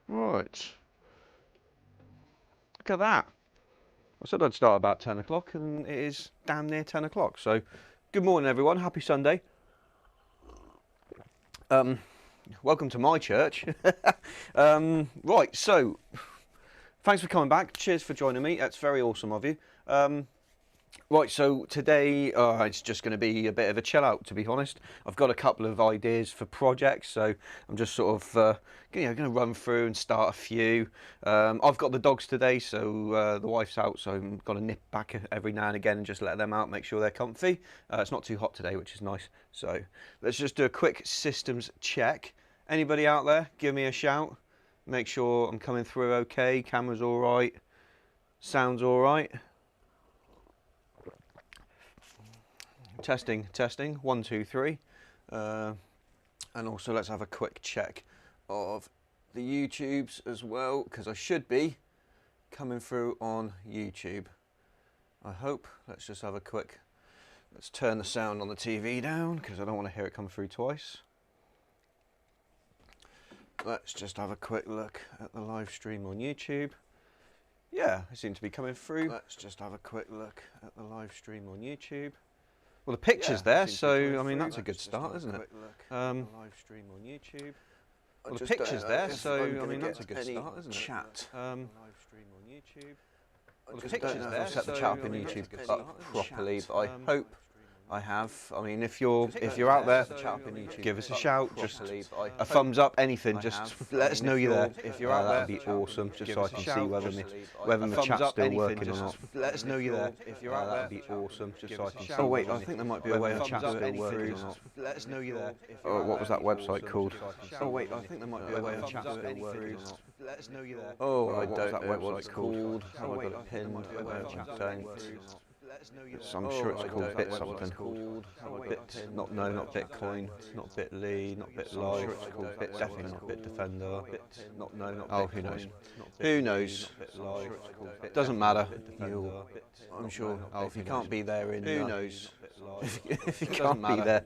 Right. Look at that. I said I'd start about 10 o'clock and it is damn near 10 o'clock. So, good morning everyone. Happy Sunday. Welcome to my church. Right, so, thanks for coming back. Cheers for joining me. That's very awesome of you. Right, so today it's just going to be a bit of a chill out, to be honest. I've got a couple of ideas for projects, so I'm just sort of going to run through and start a few. I've got the dogs today, so the wife's out, so I'm going to nip back every now and again and just let them out, make sure they're comfy. It's not too hot today, which is nice. So let's just do a quick systems check. Anybody out there, give me a shout. Make sure I'm coming through okay, camera's all right, sound's all right. Testing, 1, 2, 3. And also let's have a quick check of the YouTubes as well, because I should be coming through on YouTube. I hope. Let's just have a quick, let's turn the sound on the TV down, because I don't want to hear it come through twice. Let's just have a quick look at the live stream on YouTube. Yeah, I seem to be coming through. Let's just have a quick look at the live stream on YouTube. Well, the picture's there, so I mean that's a good start, isn't it? Live stream on YouTube. Well, the picture's there, so I mean that's a good start, isn't it? Chat. Live stream on YouTube. Well, the picture's there. I've set the chat up in YouTube up properly, but I hope I have. I mean, if you're out there, give us a shout. Just a thumbs up, anything. Just let us know you're there. If you're out there, that'd be awesome. Just so I can see whether the chat's still working or not. Let us know you're there. If you're out there, that'd be awesome. Just so I can see. Oh wait, I think there might be a way the chat's still working or not. Let us know you're there. Oh, what was that website called? Oh wait, I think there might be a way the chat's still working or not. Let us know you're there. Oh, I don't know what it's called. Have I got it pinned? I'm sure it's called Bit something. Bit, not Bitcoin, not Bitly, not BitLife. Sure it's called Bit, definitely not Bitdefender. Oh, who knows? Who knows? Doesn't matter. I'm sure. Oh, if you can't be there in. Who knows? If you can't be there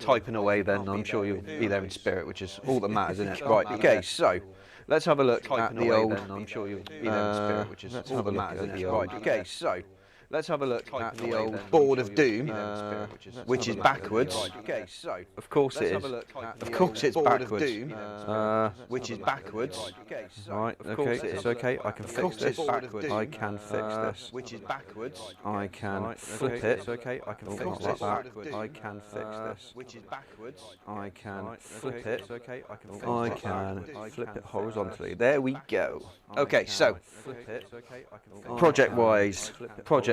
typing away, then I'm sure you'll be there in spirit, which is all that matters, isn't it? Right. Okay. So let's have a look at the old. I'm sure you'll be there in spirit, which is all that matters, isn't it? Right. Okay. So. Let's have a look at the old Board of Doom, which is backwards. Okay, so of course it is. Of course it's backwards. Which is backwards. Right. Okay. It's okay. I can fix this. I can fix this. Which is backwards. I can flip it. It's okay. I can fix this. I can fix this. Which is backwards. I can flip it. It's okay. I can flip it horizontally. There we go. Okay. So project-wise.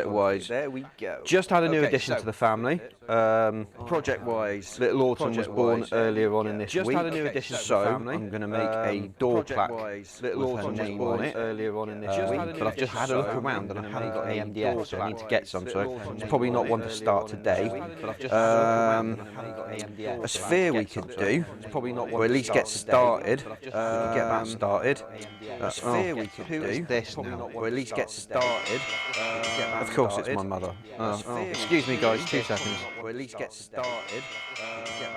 There we go. Just had a new addition to the family. Project-wise, little Autumn was born earlier on in this week. Just had a new addition to the family. I'm going to make a door plaque with her name on it earlier on in this week. But I've just had a look around and I haven't got AMDF, so I need to get some. So it's probably not one to start today. A sphere we could do, or at least get started. Get that started. A sphere we could do this now, or at least get started. Of course it's my mother. Excuse me guys, 2 seconds. Or at least get started.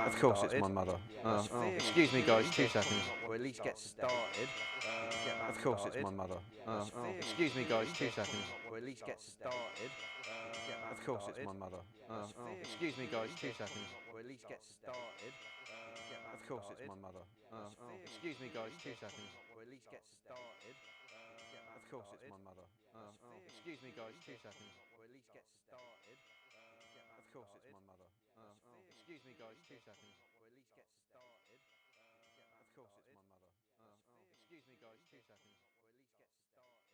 Of course it's my mother. Excuse me guys, 2 seconds. Or at least get started. Of course it's my mother. Excuse me guys, 2 seconds. Or at least get started. Of course it's my mother. Excuse me guys, 2 seconds. Or at least get started. Of course it's my mother. Excuse me guys, 2 seconds. Or at least get started. Of course it's my mother. Excuse me guys, 2 seconds. Or at least get started. Of course it's my mother. Excuse me guys, 2 seconds. Or at least get started. Of course it's my mother. Excuse me guys, 2 seconds. Or at least get started. Of course it's my mother. Excuse me guys, 2 seconds. Or at least get started. Of course it's my mother. Excuse me guys, 2 seconds. Or at least get started. Of course it's my mother. Excuse me guys, 2 seconds. Or at least get started.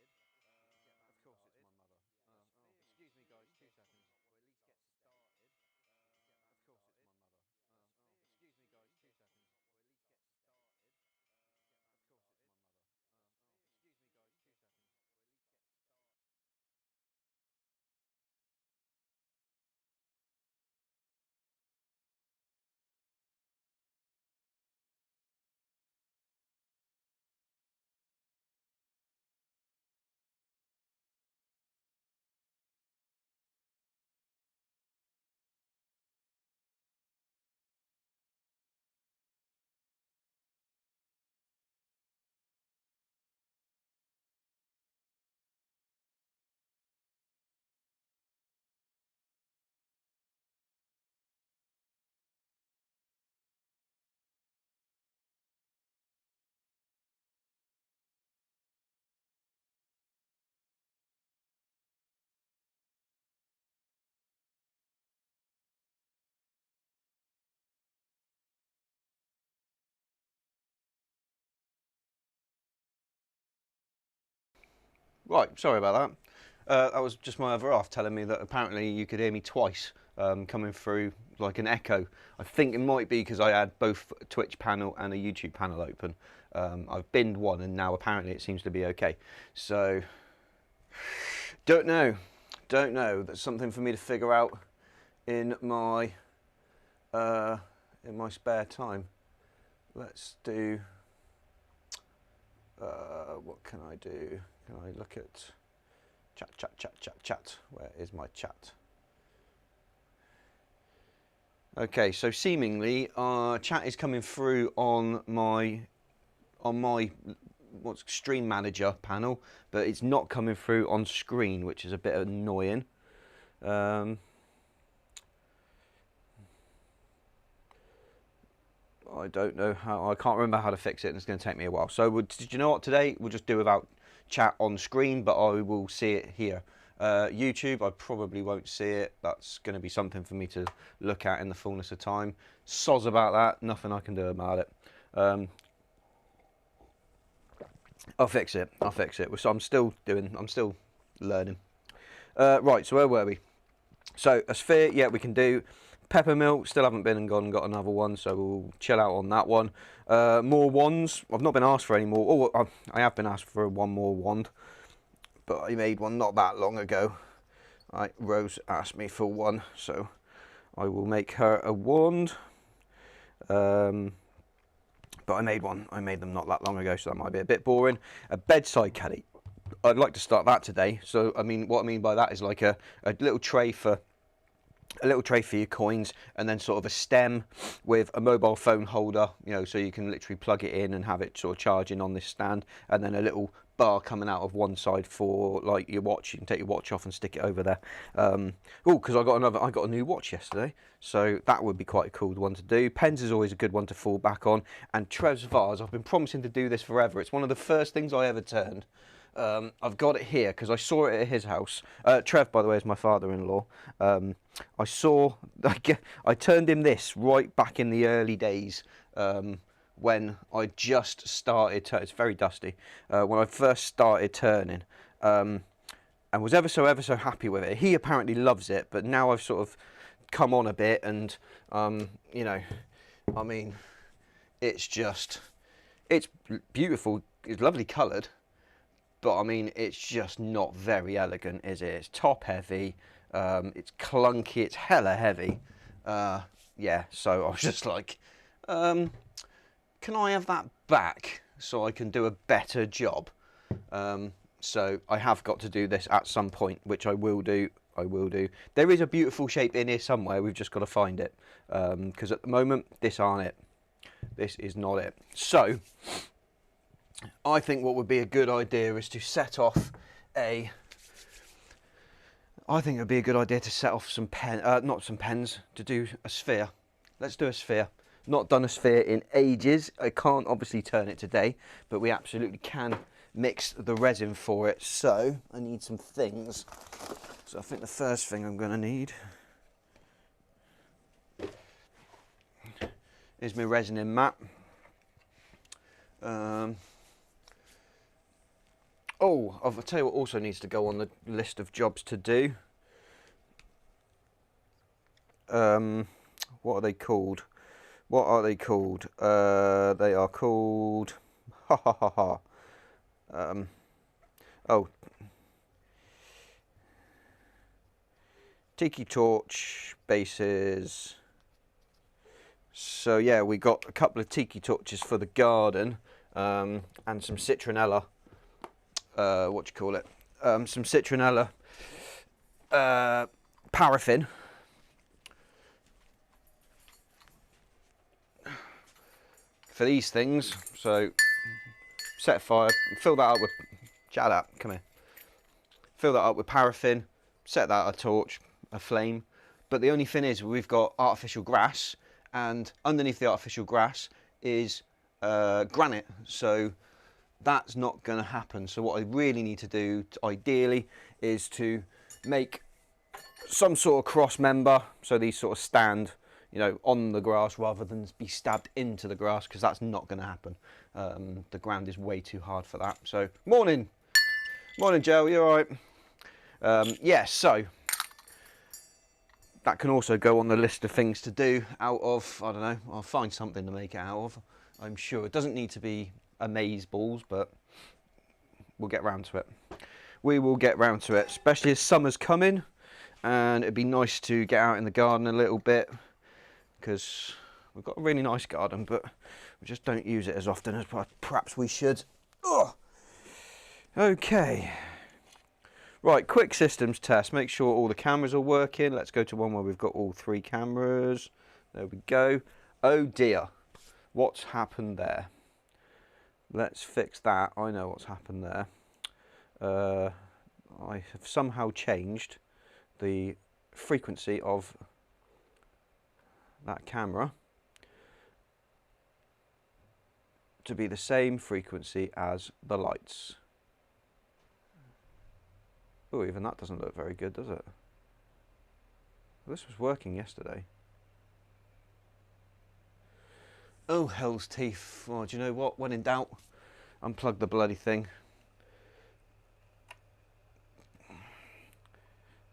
Right, sorry about that. That was just my other half telling me that apparently you could hear me twice coming through like an echo. I think it might be because I had both a Twitch panel and a YouTube panel open. I've binned one and now apparently it seems to be okay. So, don't know. That's something for me to figure out in my spare time. Let's do. What can I do? Can I look at chat? Where is my chat? Okay, so seemingly chat is coming through on my what's Stream Manager panel, but it's not coming through on screen, which is a bit annoying. I don't know how. I can't remember how to fix it, and it's going to take me a while. So, did you know what? Today we'll just do without chat on screen, but I will see it here. YouTube, I probably won't see it. That's going to be something for me to look at in the fullness of time. Soz about that. Nothing I can do about it. I'll fix it. So I'm still learning. Right. So where were we? So a sphere, yeah, we can do. Peppermill, still haven't been and gone and got another one, so we'll chill out on that one. More wands. I've not been asked for any more. Oh, I have been asked for one more wand, but I made one not that long ago. Rose asked me for one, so I will make her a wand. But I made one. I made them not that long ago, so that might be a bit boring. A bedside caddy. I'd like to start that today. So I mean, what I mean by that is like a little tray for. A little tray for your coins, and then sort of a stem with a mobile phone holder, you know, so you can literally plug it in and have it sort of charging on this stand, and then a little bar coming out of one side for like your watch. You can take your watch off and stick it over there. Oh, because I got a new watch yesterday, so that would be quite a cool one to do. Pens is always a good one to fall back on, and Trev's vase. I've been promising to do this forever. It's one of the first things I ever turned. I've got it here because I saw it at his house. Trev, by the way, is my father-in-law. I turned him this right back in the early days when I just started. It's very dusty. When I first started turning, and was ever so happy with it. He apparently loves it, but now I've sort of come on a bit, and you know, I mean, it's beautiful. It's lovely coloured. But I mean, it's just not very elegant, is it? It's top heavy, it's clunky, it's hella heavy. Yeah, so I was just like, can I have that back so I can do a better job? So I have got to do this at some point, which I will do. There is a beautiful shape in here somewhere, we've just got to find it. Because at the moment, this aren't it. This is not it. So, I think what would be a good idea is to set off I think it would be a good idea to set off some not some pens, to do a sphere. Let's do a sphere. Not done a sphere in ages. I can't obviously turn it today, but we absolutely can mix the resin for it. So I need some things. So I think the first thing I'm going to need is my resin mat. Oh, I'll tell you what also needs to go on the list of jobs to do. What are they called? They are called... oh. Tiki torch bases. So yeah, we got a couple of tiki torches for the garden, and some citronella. Some citronella paraffin. For these things, so set fire, fill that up with, shut up, come here. Fill that up with paraffin, set that a torch, a flame. But the only thing is, we've got artificial grass, and underneath the artificial grass is granite. So that's not going to happen. So what I really need to do, ideally, is to make some sort of cross member, so these sort of stand, you know, on the grass rather than be stabbed into the grass, because that's not going to happen. The ground is way too hard for that. So morning. Morning, Joe. You all right? Yeah, so that can also go on the list of things to do out of, I don't know, I'll find something to make it out of, I'm sure. It doesn't need to be amaze balls, but we'll get round to it. We will get round to it, especially as summer's coming, and it'd be nice to get out in the garden a little bit, because we've got a really nice garden, but we just don't use it as often as perhaps we should. Ugh. Okay. Right, quick systems test. Make sure all the cameras are working. Let's go to one where we've got all 3 cameras. There we go. Oh dear, what's happened there? Let's fix that. I know what's happened there. I have somehow changed the frequency of that camera to be the same frequency as the lights. Oh, even that doesn't look very good, does it? This was working yesterday. Oh, hell's teeth. Oh, do you know what? When in doubt, unplug the bloody thing.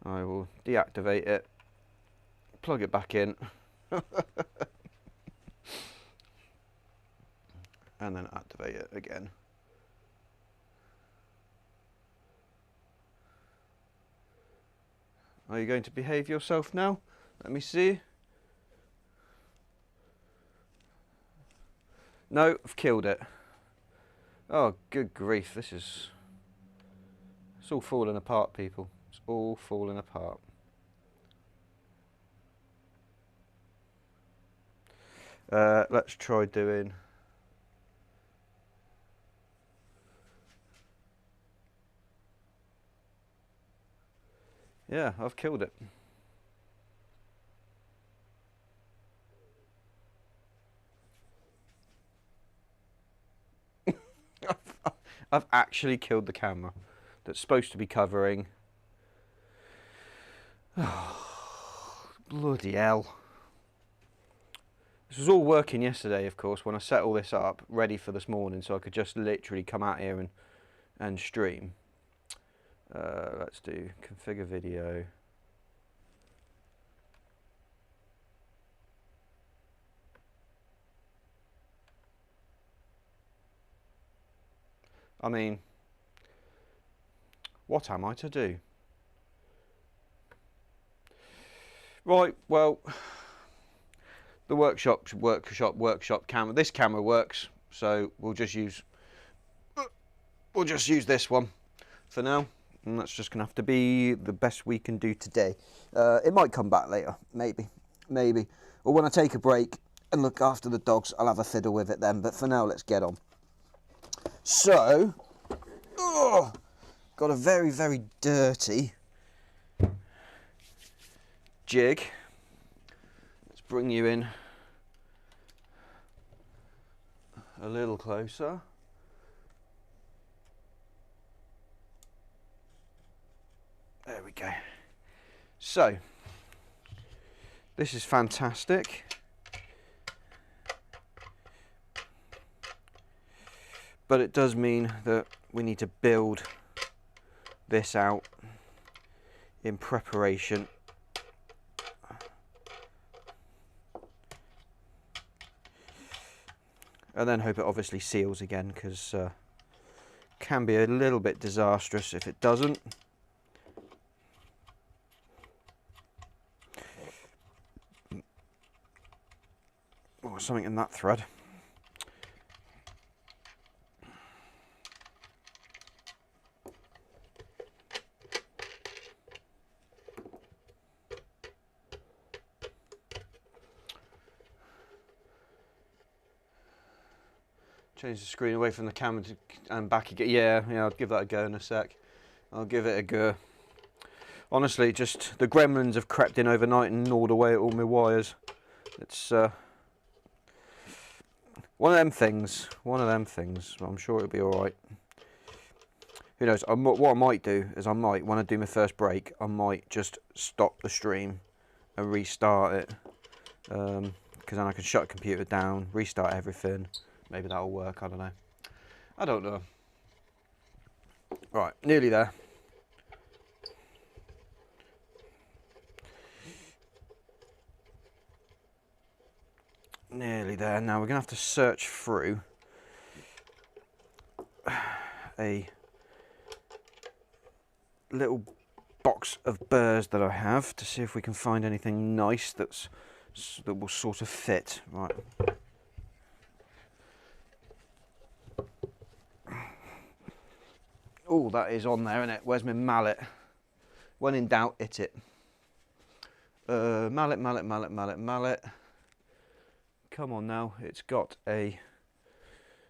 I will deactivate it, plug it back in, and then activate it again. Are you going to behave yourself now? Let me see. No, I've killed it. Oh, good grief, it's all falling apart, people. It's all falling apart. Let's try doing... Yeah, I've killed it. I've actually killed the camera that's supposed to be covering. Oh, bloody hell. This was all working yesterday, of course, when I set all this up, ready for this morning, so I could just literally come out here and stream. Let's do configure video. I mean, what am I to do? Right, well, the workshop camera. This camera works, so we'll just use this one for now, and that's just gonna have to be the best we can do today. It might come back later, maybe, or when I take a break and look after the dogs, I'll have a fiddle with it then. But for now, let's get on. So, got a very, very dirty jig. Let's bring you in a little closer. There we go. So, this is fantastic. But it does mean that we need to build this out in preparation and then hope it obviously seals again, because can be a little bit disastrous if it doesn't. Oh, something in that thread. Change the screen away from the camera and back again. Yeah, I'll give that a go in a sec. I'll give it a go. Honestly, just the gremlins have crept in overnight and gnawed away at all my wires. It's one of them things. I'm sure it'll be all right. Who knows? What I might do is when I do my first break, I might just stop the stream and restart it. Because then I can shut the computer down, restart everything. Maybe that'll work, I don't know. Right, nearly there. Nearly there. Now we're going to have to search through a little box of burrs that I have to see if we can find anything nice that will sort of fit. Right. Oh, that is on there, isn't it? Where's my mallet? When in doubt, hit it. Mallet, mallet, mallet, mallet, mallet. Come on now, it's got a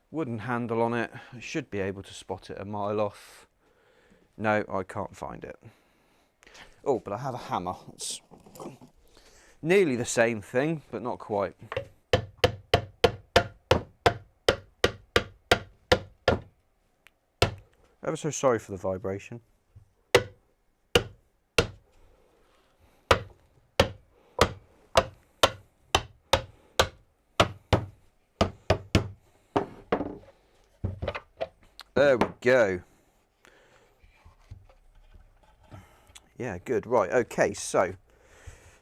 wooden handle on it. I should be able to spot it a mile off. No, I can't find it. Oh, but I have a hammer. It's nearly the same thing, but not quite. Ever so sorry for the vibration. There we go. Yeah, good. Right, okay, so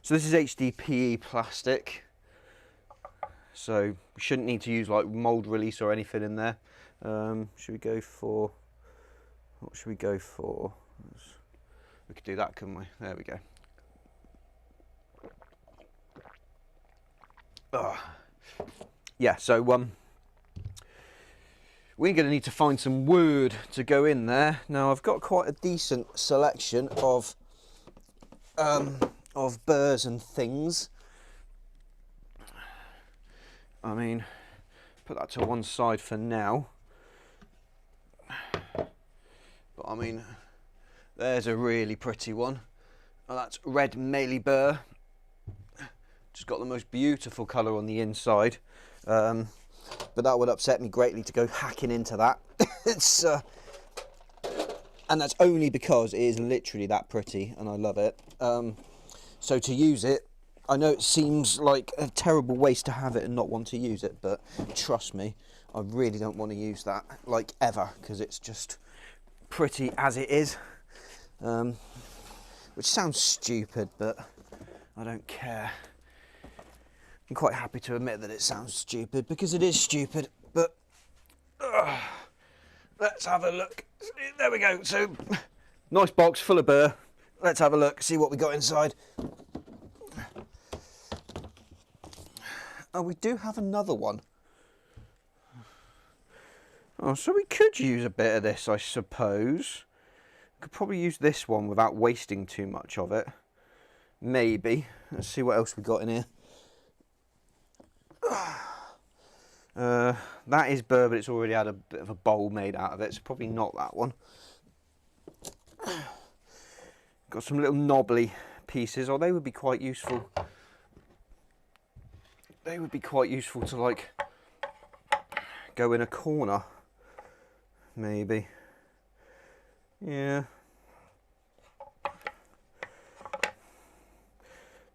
this is HDPE plastic. So we shouldn't need to use like mold release or anything in there. Should we go for, what should we go for? We could do that, couldn't we? There we go. Yeah, so we're going to need to find some wood to go in there. Now I've got quite a decent selection of burrs and things. I mean, put that to one side for now. But I mean, there's a really pretty one. Oh, that's red mealy burr. Just got the most beautiful colour on the inside. But that would upset me greatly to go hacking into that. It's and that's only because it is literally that pretty and I love it. So to use it, I know it seems like a terrible waste to have it and not want to use it, but trust me, I really don't want to use that, like, ever, because it's just pretty as it is. Which sounds stupid, but I don't care. I'm quite happy to admit that it sounds stupid, because it is stupid, but let's have a look. There we go. So, nice box full of burr. Let's have a look, see what we got inside. Oh, we do have another one. Oh, so we could use a bit of this, I suppose. Could probably use this one without wasting too much of it. Maybe. Let's see what else we got in here. That is burr, but it's already had a bit of a bowl made out of it, so probably not that one. Got some little knobbly pieces, or they would be quite useful. They would be quite useful to, like, go in a corner, maybe. Yeah.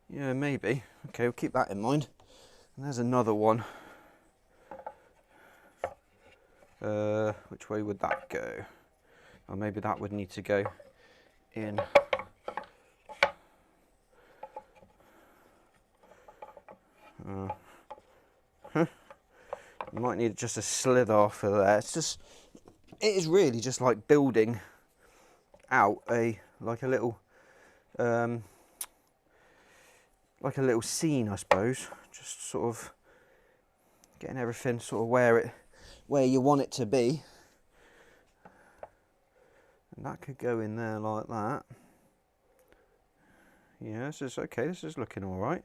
Yeah, maybe. Okay, we'll keep that in mind. And there's another one. Which way would that go? Or maybe that would need to go in. You might need just a slither off of there. It's just, it is really just like building out a little scene, I suppose. Just sort of getting everything sort of where you want it to be. And that could go in there like that. Yeah, this is okay. This is looking all right.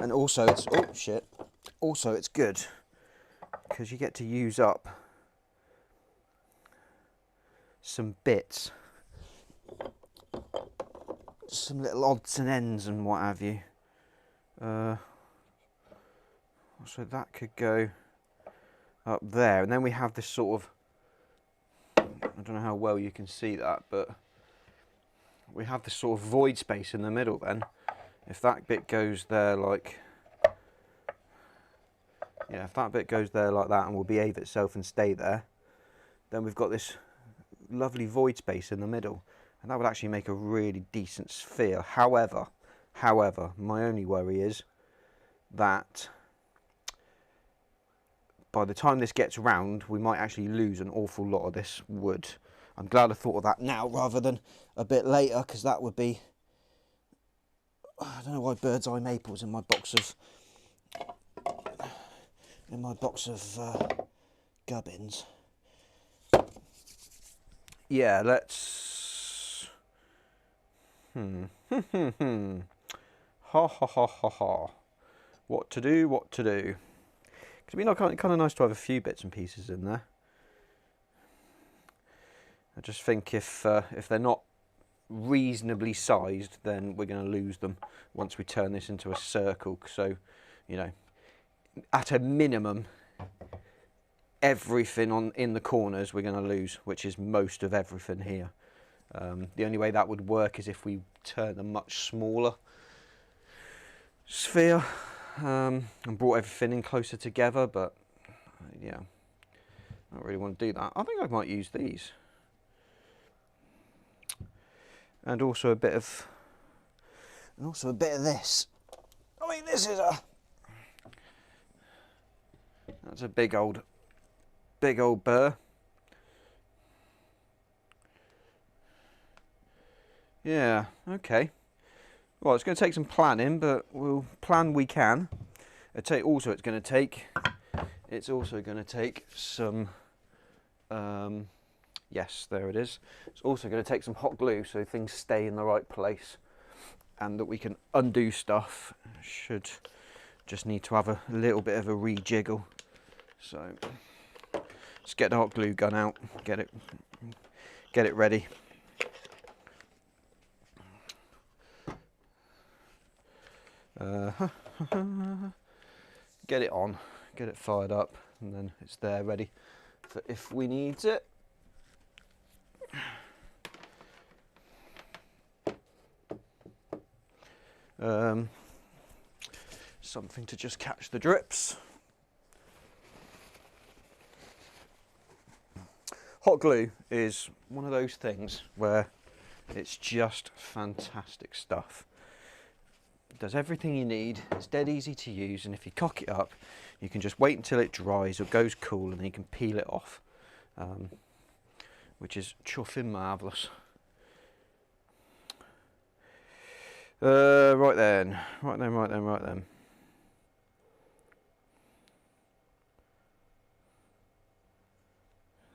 And also, it's also, it's good because you get to use up some bits, some little odds and ends and what have you. So that could go up there, and then we have this sort of, I don't know how well you can see that, but we have this sort of void space in the middle then. If that bit goes there like, yeah, if that bit goes there like that and will behave itself and stay there, then we've got this lovely void space in the middle, and that would actually make a really decent sphere. However, my only worry is that by the time this gets round, we might actually lose an awful lot of this wood. I'm glad I thought of that now rather than a bit later, because that would be... I don't know why bird's eye maple's in my box of gubbins. Yeah, let's... Ha ha ha ha ha. What to do, what to do. It'd be kind of nice to have a few bits and pieces in there. I just think if they're not reasonably sized, then we're going to lose them once we turn this into a circle. So, you know, at a minimum, everything in the corners we're going to lose, which is most of everything here. The only way that would work is if we turn a much smaller sphere and brought everything in closer together, but yeah, I don't really want to do that. I think I might use these. And also a bit of this. I mean, this is that's a big old burr. Yeah, okay. Well, it's going to take some planning, but we'll plan we can. It's also going to take some, yes, there it is. It's also going to take some hot glue so things stay in the right place and that we can undo stuff. Should just need to have a little bit of a rejiggle. So let's get the hot glue gun out, get it ready. Get it on, get it fired up, and then it's there ready for if we need it. Something to just catch the drips. Hot glue is one of those things where it's just fantastic stuff. It does everything you need, it's dead easy to use, and if you cock it up, you can just wait until it dries or goes cool and then you can peel it off, which is chuffing marvellous. Right then.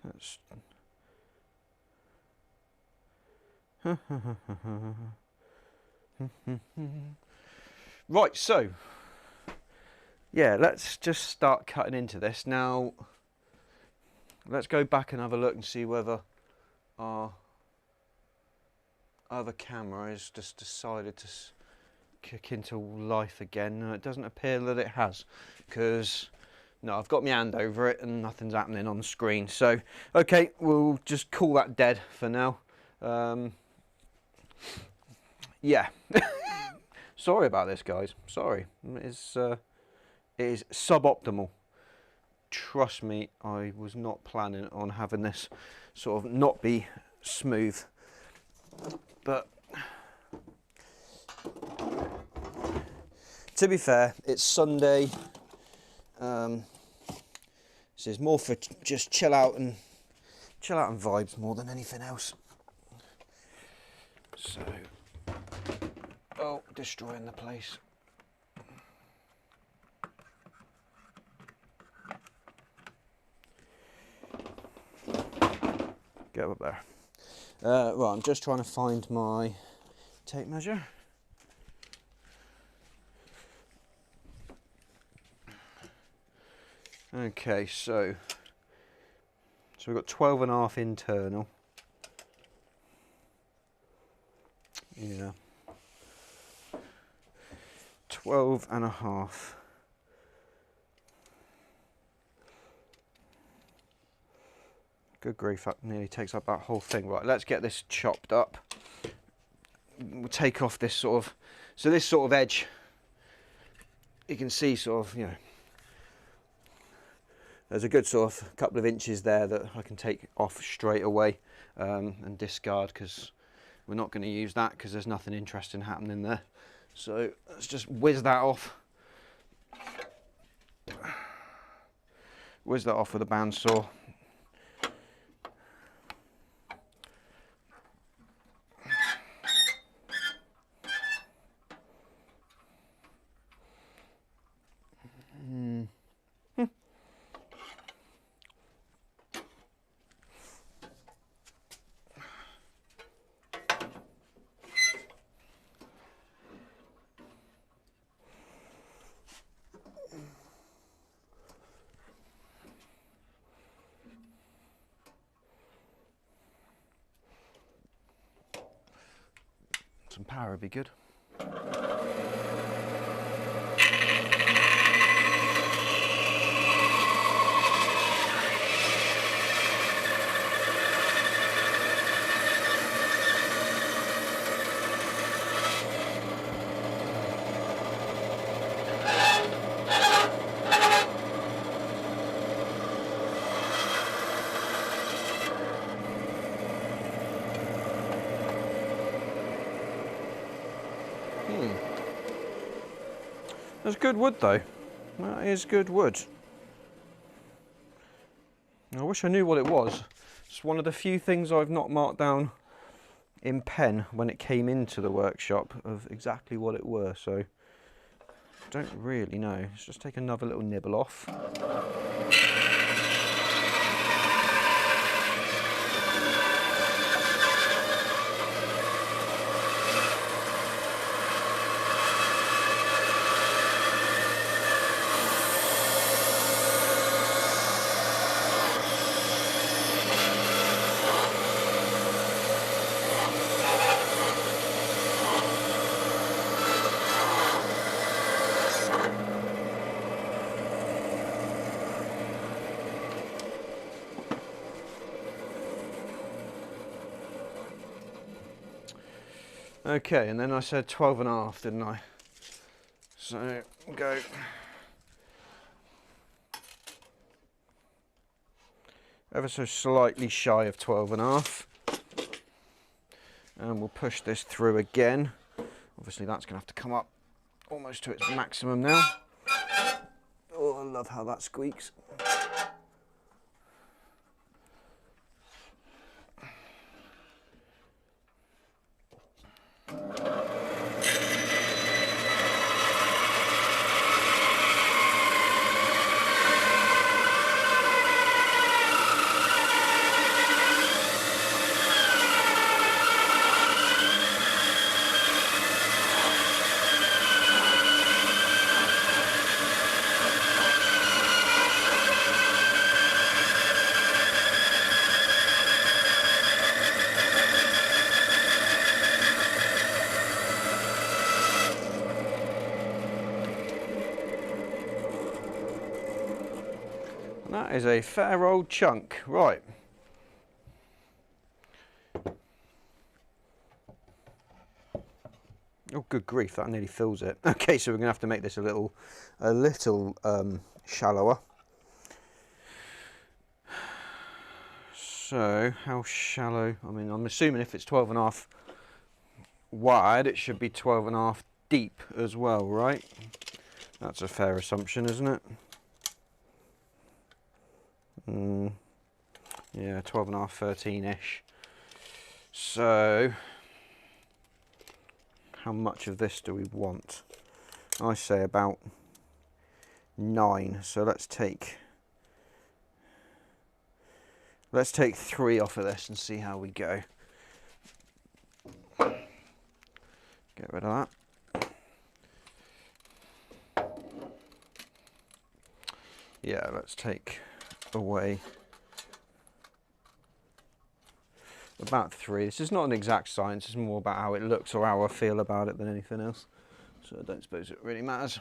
That's... Right, so yeah, let's just start cutting into this now. Let's go back and have a look and see whether our other camera has just decided to kick into life again. No, it doesn't appear that it has, because no, I've got my hand over it and nothing's happening on the screen. So okay, we'll just call that dead for now. Yeah. Sorry about this, guys. Sorry. It is suboptimal. Trust me, I was not planning on having this sort of not be smooth. But to be fair, it's Sunday. This is more for just chill out and vibes more than anything else. So, oh, destroying the place. Get up there. Right, I'm just trying to find my tape measure. Okay, so we've got 12.5 internal. Yeah. 12.5. Good grief, that nearly takes up that whole thing. Right, let's get this chopped up. We'll take off this sort of, so this sort of edge, you can see sort of, you know, there's a good sort of couple of inches there that I can take off straight away. and discard, because we're not going to use that because there's nothing interesting happening there. So let's just whiz that off. Whiz that off with a bandsaw. Some power would be good. That's good wood though. That is good wood. I wish I knew what it was. It's one of the few things I've not marked down in pen when it came into the workshop of exactly what it were, so I don't really know. Let's just take another little nibble off. Okay, and then I said 12.5, didn't I? So go. Ever so slightly shy of 12.5. And we'll push this through again. Obviously that's going to have to come up almost to its maximum now. Oh, I love how that squeaks. That is a fair old chunk, right. Oh, good grief, that nearly fills it. Okay, so we're gonna have to make this a little shallower. So, how shallow? I mean, I'm assuming if it's 12.5 wide, it should be 12.5 deep as well, right? That's a fair assumption, isn't it? Yeah, 12.5, 13-ish. So, how much of this do we want? I say about 9. So let's take 3 off of this and see how we go. Get rid of that. Yeah, let's take away about 3. This is not an exact science, it's more about how it looks or how I feel about it than anything else. So I don't suppose it really matters.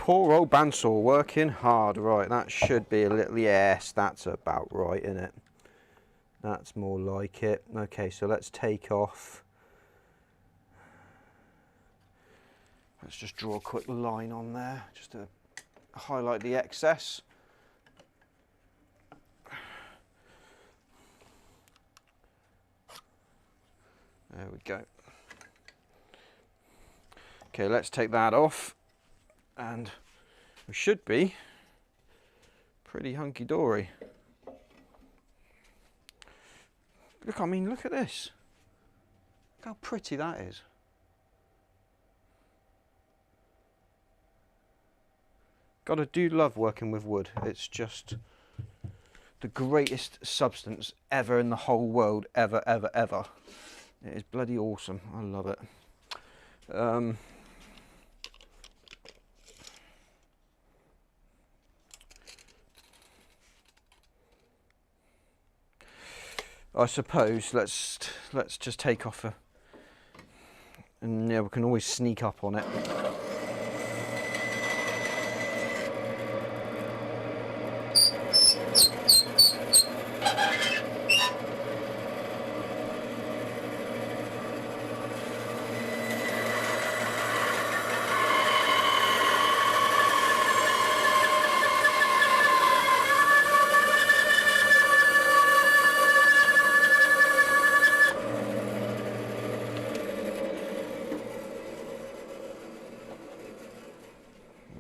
Poor old bandsaw working hard. Right, that should be a little, yes, that's about right, isn't it? That's more like it. Okay, so let's take off. Let's just draw a quick line on there, just to highlight the excess. There we go. Okay, let's take that off, and we should be pretty hunky-dory. Look, I mean, look at this. Look how pretty that is. God, I do love working with wood. It's just the greatest substance ever in the whole world, ever, ever, ever. It is bloody awesome. I love it. I suppose let's just take off and yeah, we can always sneak up on it.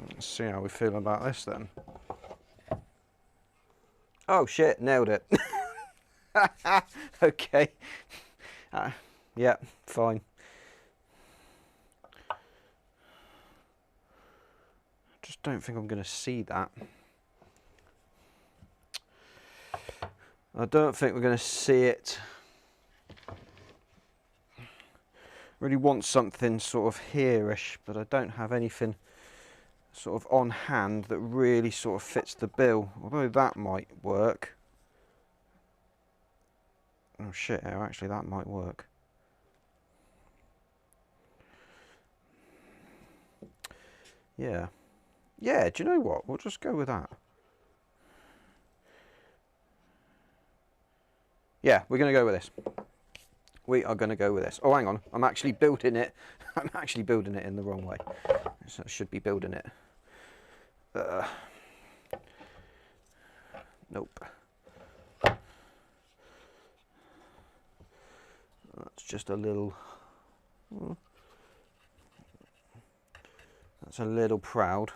Let's see how we feel about this then. Oh shit, nailed it. Okay. Yeah, fine. Just don't think I'm going to see that. I don't think we're going to see it. Really want something sort of here-ish, but I don't have anything sort of on hand that really sort of fits the bill, although that might work. Oh shit, actually that might work. Yeah, do you know what, we'll just go with that. Yeah, we're going to go with this. We are going to go with this. Oh, hang on, I'm actually building it. I'm actually building it in the wrong way. So I should be building it. Nope. That's just a little. That's a little proud.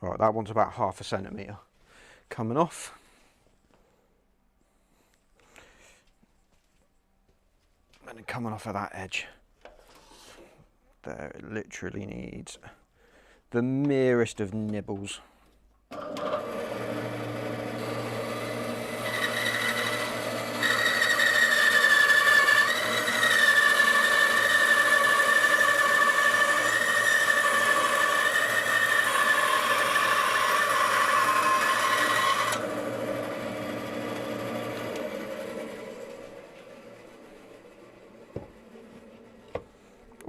Right, that one's about 1/2 centimetre coming off. And then coming off of that edge. There, it literally needs the merest of nibbles.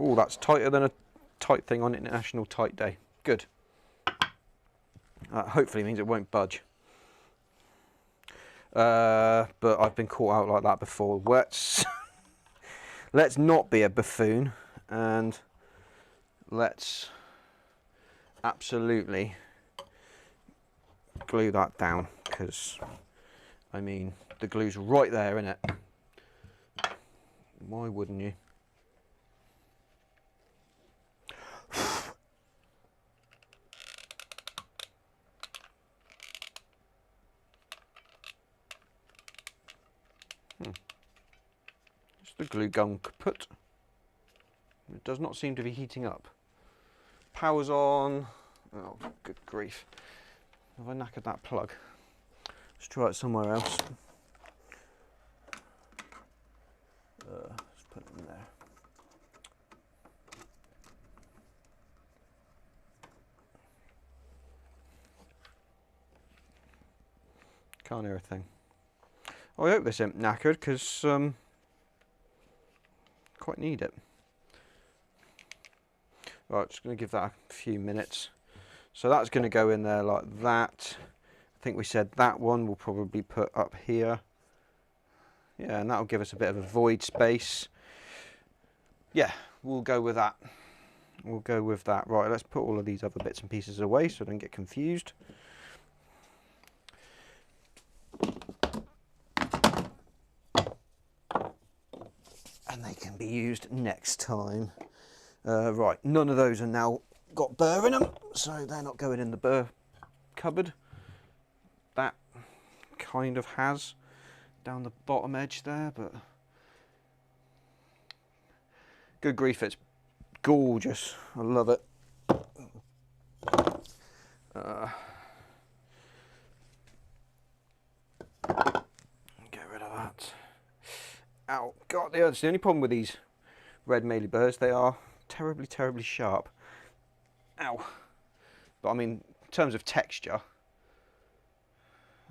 Oh, that's tighter than a tight thing on International Tight Day. Good. Hopefully means it won't budge. But I've been caught out like that before. Let's not be a buffoon, and let's absolutely glue that down, because I mean the glue's right there, isn't it? Why wouldn't you? It's the glue gun kaput. It does not seem to be heating up. Power's on. Oh, good grief. Have I knackered that plug? Let's try it somewhere else. Let's put it in there. Can't hear a thing. Oh, I hope this isn't knackered, because quite need it. Right, just going to give that a few minutes. So that's going to go in there like that. I think we said that one will probably put up here. Yeah, and that'll give us a bit of a void space. Yeah, we'll go with that. We'll go with that. Right, let's put all of these other bits and pieces away so I don't get confused. And they can be used next time. Right, none of those are now got burr in them, so they're not going in the burr cupboard. That kind of has down the bottom edge there, but good grief, it's gorgeous. I love it. Get rid of that. Ow, God, it's the only problem with these red Maley burrs, they are terribly, terribly sharp. Ow. But I mean, in terms of texture,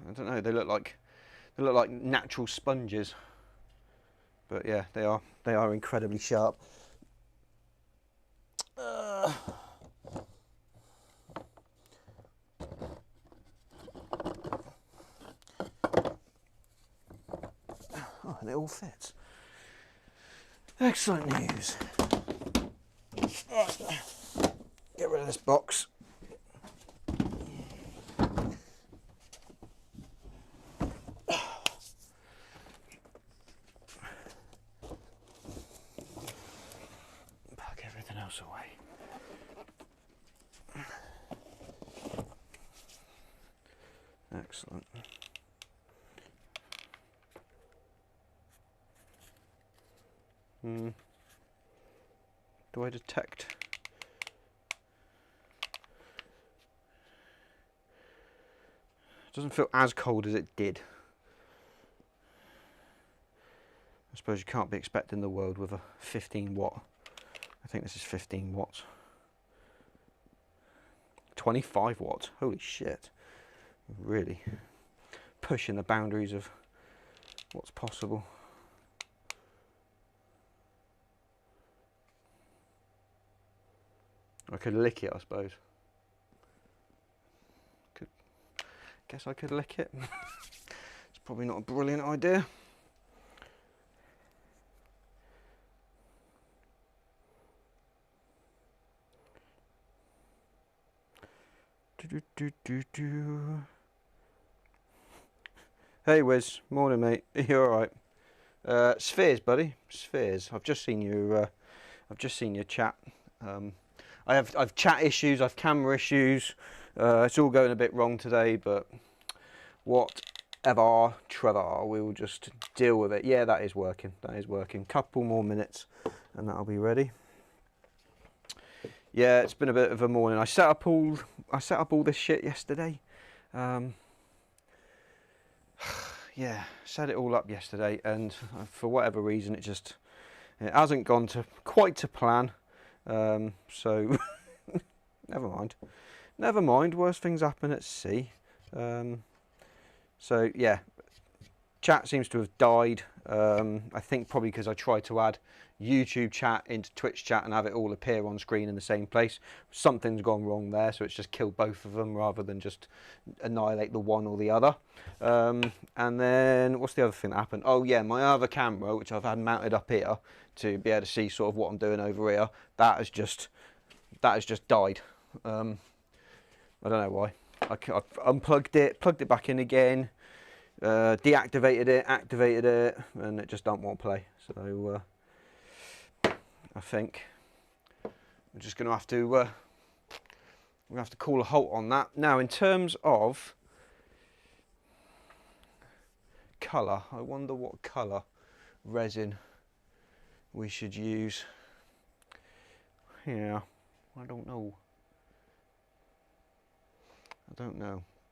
I don't know, they look like natural sponges. But yeah, they are incredibly sharp. Oh, and it all fits. Excellent news. Right. Get rid of this box. Pack everything else away. Excellent. Do I detect? It doesn't feel as cold as it did. I suppose you can't be expecting the world with a 15 watt. I think this is 15 watts. 25 watts. Holy shit. Really pushing the boundaries of what's possible. I could lick it, I suppose. Guess I could lick it. It's probably not a brilliant idea. Hey Wiz, morning mate. Are you alright? Spheres, buddy. Spheres. I've just seen your chat. I've chat issues, I've camera issues. It's all going a bit wrong today, but whatever, Trevor, we will just deal with it. Yeah, that is working. That is working. Couple more minutes, and that'll be ready. Yeah, it's been a bit of a morning. I set up all this shit yesterday. Yeah, set it all up yesterday, and for whatever reason, it hasn't gone quite to plan. So never mind. Worse things happen at sea. So yeah, chat seems to have died. I think probably because I tried to add YouTube chat into Twitch chat and have it all appear on screen in the same place. Something's gone wrong there, so it's just killed both of them rather than just annihilate the one or the other. And then what's the other thing that happened? Oh yeah, my other camera, which I've had mounted up here to be able to see sort of what I'm doing over here, that has just died. I don't know why. I've unplugged it, plugged it back in again, deactivated it, activated it, and it just don't want to play. So I think we're just going to have to call a halt on that. Now, in terms of colour, I wonder what colour resin we should use. Yeah, I don't know.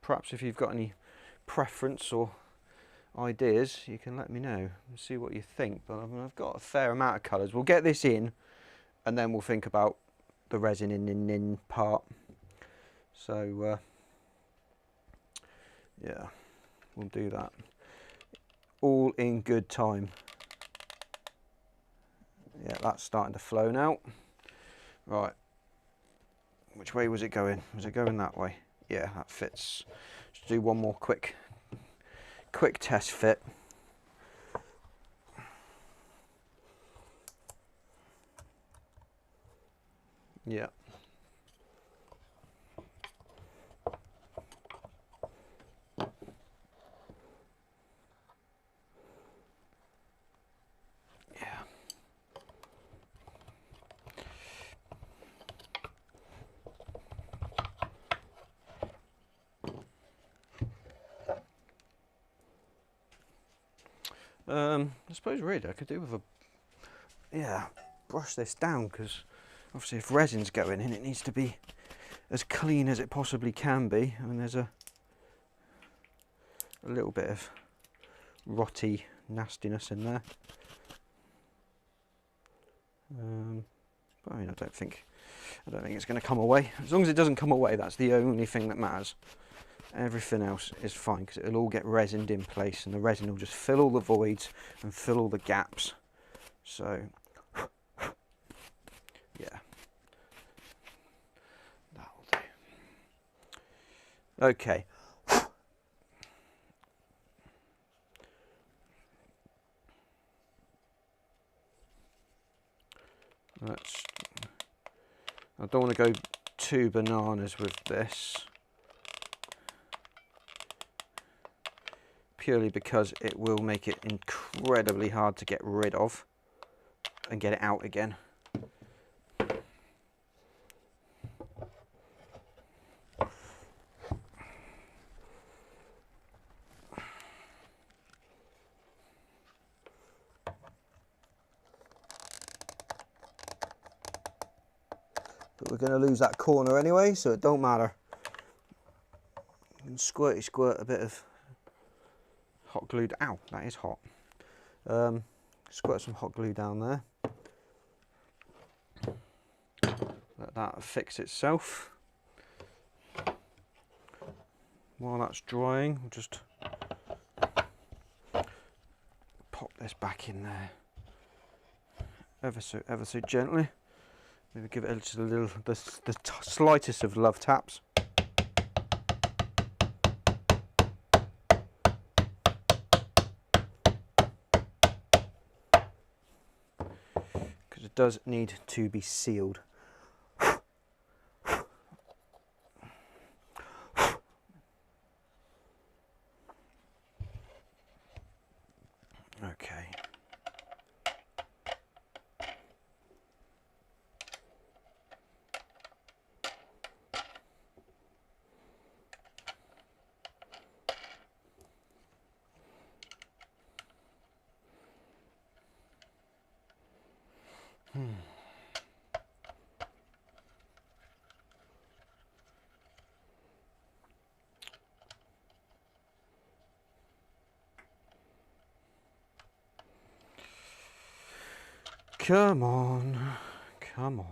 Perhaps if you've got any preference or ideas, you can let me know and see what you think. But I've got a fair amount of colours. We'll get this in, and then we'll think about the resin in part. So yeah. we'll do that. All in good time. Yeah, that's starting to flow now. Right, which way was it going? Was it going that way? Yeah, that fits. Let's do one more quick test fit. Yeah. I suppose really I could do with brush this down, because obviously if resin's going in, it needs to be as clean as it possibly can be. I mean, there's a little bit of rotty nastiness in there. But I mean, I don't think it's going to come away. As long as it doesn't come away, that's the only thing that matters. Everything else is fine, because it'll all get resined in place, and the resin will just fill all the voids and fill all the gaps. So yeah, that'll do. Okay. I don't want to go too bananas with this, purely because it will make it incredibly hard to get rid of and get it out again. But we're going to lose that corner anyway, so it don't matter. You can squirt a bit of hot glue. Ow, that is hot. Squirt some hot glue down there. Let that fix itself. While that's drying, we'll just pop this back in there ever so gently. Maybe give it just a little, the slightest of love taps. Because it does need to be sealed. Okay. Come on, come on.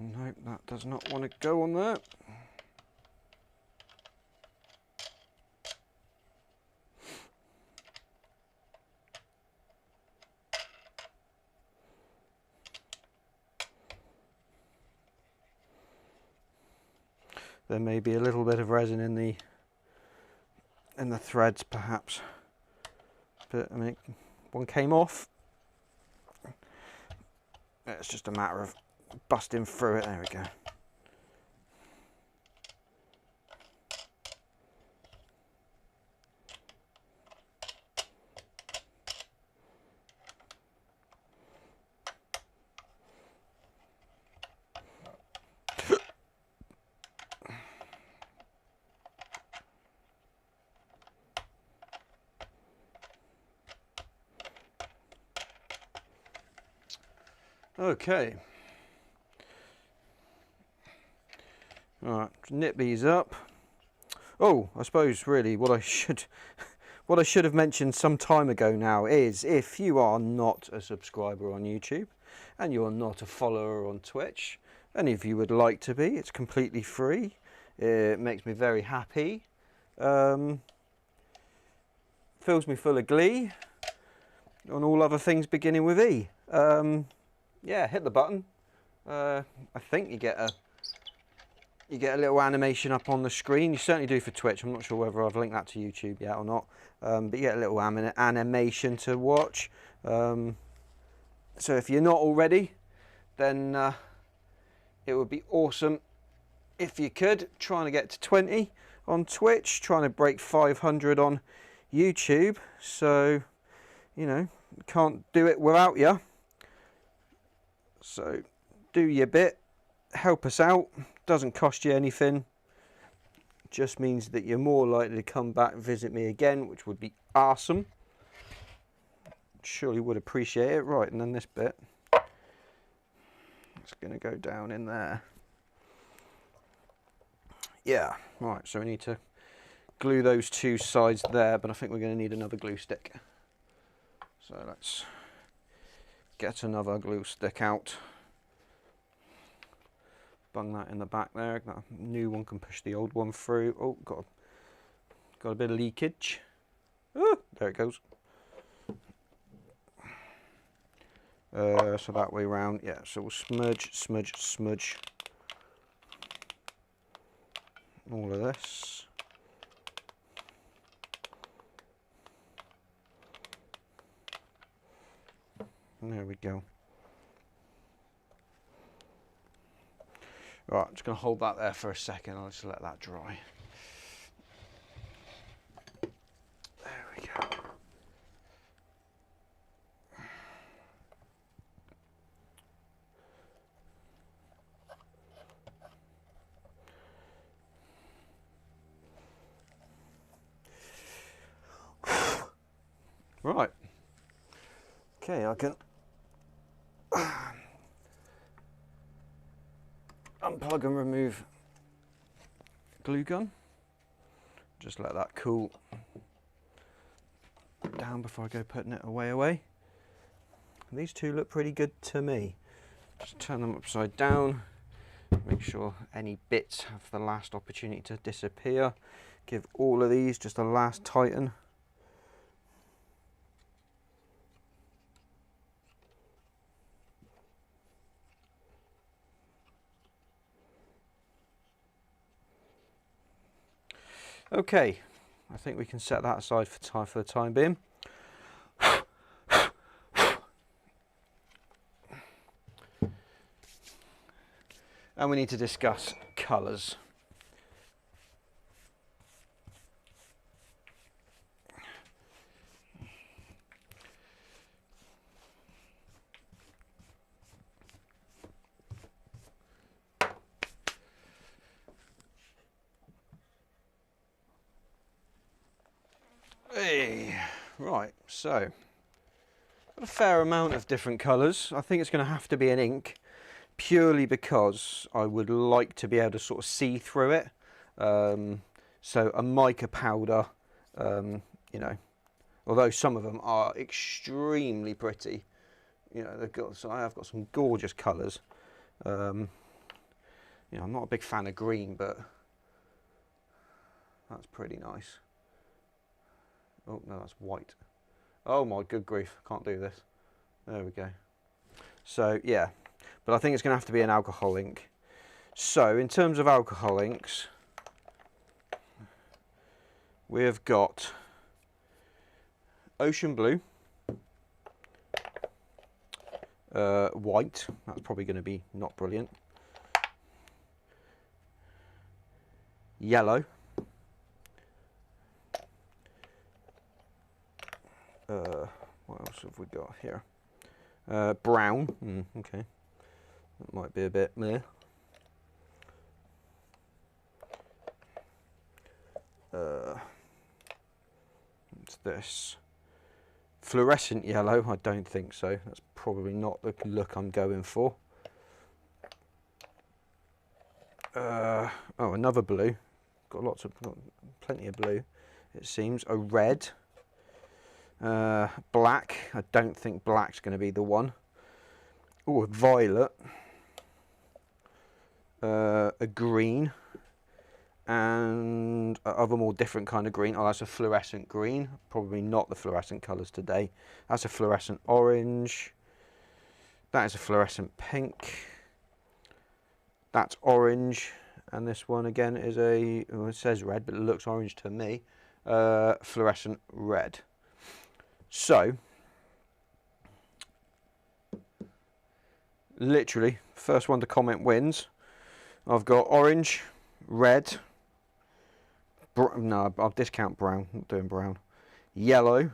Nope, that does not want to go on there. There may be a little bit of resin in the threads, perhaps, but I mean, one came off. It's just a matter of busting through it. There we go. Okay. All right, nip these up. Oh, I suppose really what I should have mentioned some time ago now is, if you are not a subscriber on YouTube and you are not a follower on Twitch, and if you would like to be, it's completely free. It makes me very happy. fills me full of glee on all other things beginning with E. Yeah, hit the button. I think you get a little animation up on the screen. You certainly do for Twitch. I'm not sure whether I've linked that to YouTube yet or not. But you get a little animation to watch. So if you're not already, then it would be awesome if you could. Trying to get to 20 on Twitch, trying to break 500 on YouTube. So, you know, can't do it without you. So do your bit, help us out. Doesn't cost you anything. Just means that you're more likely to come back and visit me again, which would be awesome. Surely would appreciate it. Right, and then this bit, it's going to go down in there. Yeah, right, so we need to glue those two sides there, but I think we're going to need another glue stick. So let's get another glue stick out. Bung that in the back there. That new one can push the old one through. Oh, got a bit of leakage. Oh, there it goes. So that way round, yeah. So we'll smudge, smudge, smudge all of this. And there we go. Right, I'm just going to hold that there for a second. I'll just let that dry. There we go. Right. Okay, I can unplug and remove glue gun. Just let that cool down before I go putting it away. These two look pretty good to me. Just turn them upside down. Make sure any bits have the last opportunity to disappear. Give all of these just a last tighten. Okay, I think we can set that aside for the time being. And we need to discuss colours. Hey, right, so got a fair amount of different colours. I think it's going to have to be an ink, purely because I would like to be able to sort of see through it. So a mica powder, you know, although some of them are extremely pretty, you know, they've got. So I have got some gorgeous colours. You know, I'm not a big fan of green, but that's pretty nice. Oh, no, that's white. Oh my good grief, can't do this. There we go. So, yeah, but I think it's going to have to be an alcohol ink. So, in terms of alcohol inks, we have got Ocean Blue, white, that's probably going to be not brilliant, yellow, what else have we got here? Brown. Okay, that might be a bit meh. What's this? Fluorescent yellow. I don't think so. That's probably not the look I'm going for. Oh, another blue. Got plenty of blue. It seems a red. Black. I don't think black's going to be the one. Oh, a violet. A green. and other more different kind of green. Oh, that's a fluorescent green. Probably not the fluorescent colours today. That's a fluorescent orange. That is a fluorescent pink. That's orange. And this one again is a, well, it says red, but it looks orange to me. Fluorescent red. So, literally, first one to comment wins. I've got orange, red, no, I'll discount brown, I'm not doing brown. Yellow,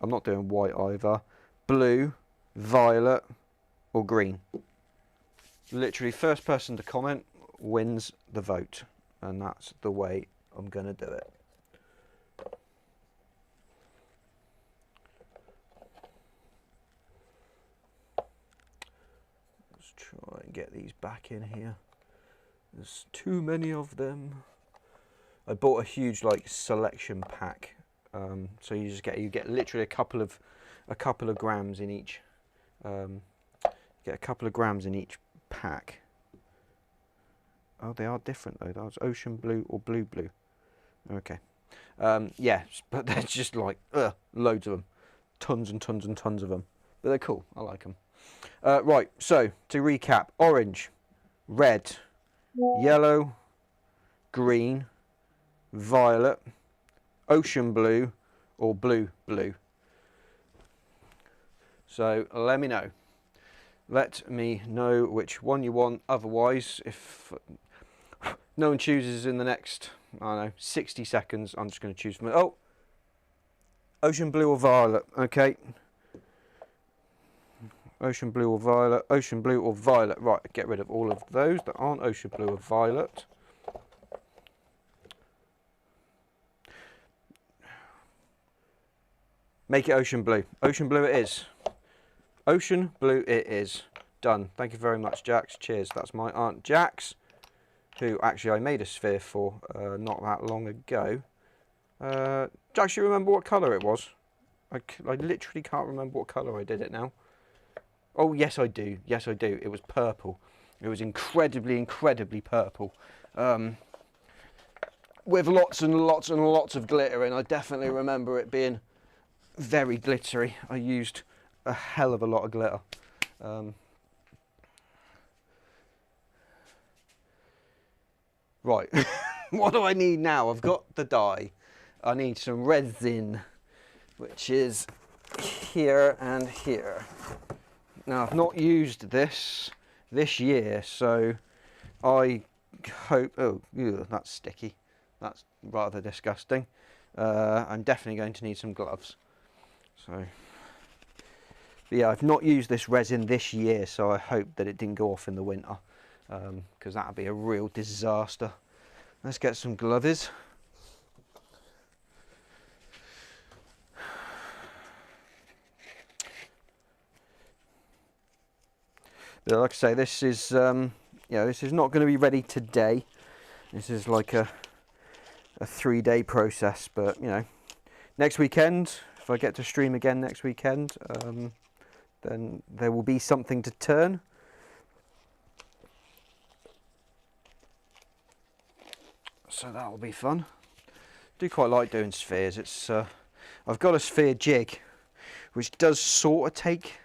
I'm not doing white either. Blue, violet, or green. Literally, first person to comment wins the vote. And that's the way I'm going to do it. Let's try and get these back in here. There's too many of them. I bought a huge like selection pack, so you get literally a couple of grams in each. Get a couple of grams in each pack. Oh, they are different though. That's ocean blue or blue blue. Okay. Yeah, but they're just like loads of them, tons and tons and tons of them. But they're cool. I like them. Right. So to recap: orange, red, yellow, green, violet, ocean blue, or blue blue. So let me know. Let me know which one you want. Otherwise, if no one chooses in the next, I don't know, 60 seconds, I'm just going to choose from it. Oh, ocean blue or violet. Okay. Ocean blue or violet. Ocean blue or violet. Right, get rid of all of those that aren't ocean blue or violet. Make it ocean blue. Ocean blue it is. Ocean blue it is. Done. Thank you very much, Jax. Cheers. That's my Aunt Jax, who actually I made a sphere for not that long ago. Jax, you remember what colour it was? I literally can't remember what colour I did it now. Oh, yes I do. Yes I do. It was purple. It was incredibly, incredibly purple. With lots and lots and lots of glitter in. I definitely remember it being very glittery. I used a hell of a lot of glitter. Right, what do I need now? I've got the dye. I need some resin, which is here and here. Now, I've not used this year, so I hope... Oh, ew, that's sticky. That's rather disgusting. I'm definitely going to need some gloves. So, but yeah, I've not used this resin this year, so I hope that it didn't go off in the winter, because that would be a real disaster. Let's get some gloves. But like I say, this is this is not going to be ready today. This is like a 3-day process, but you know, next weekend, if I get to stream again next weekend, then there will be something to turn. So that will be fun. Do quite like doing spheres. It's I've got a sphere jig, which does sort of take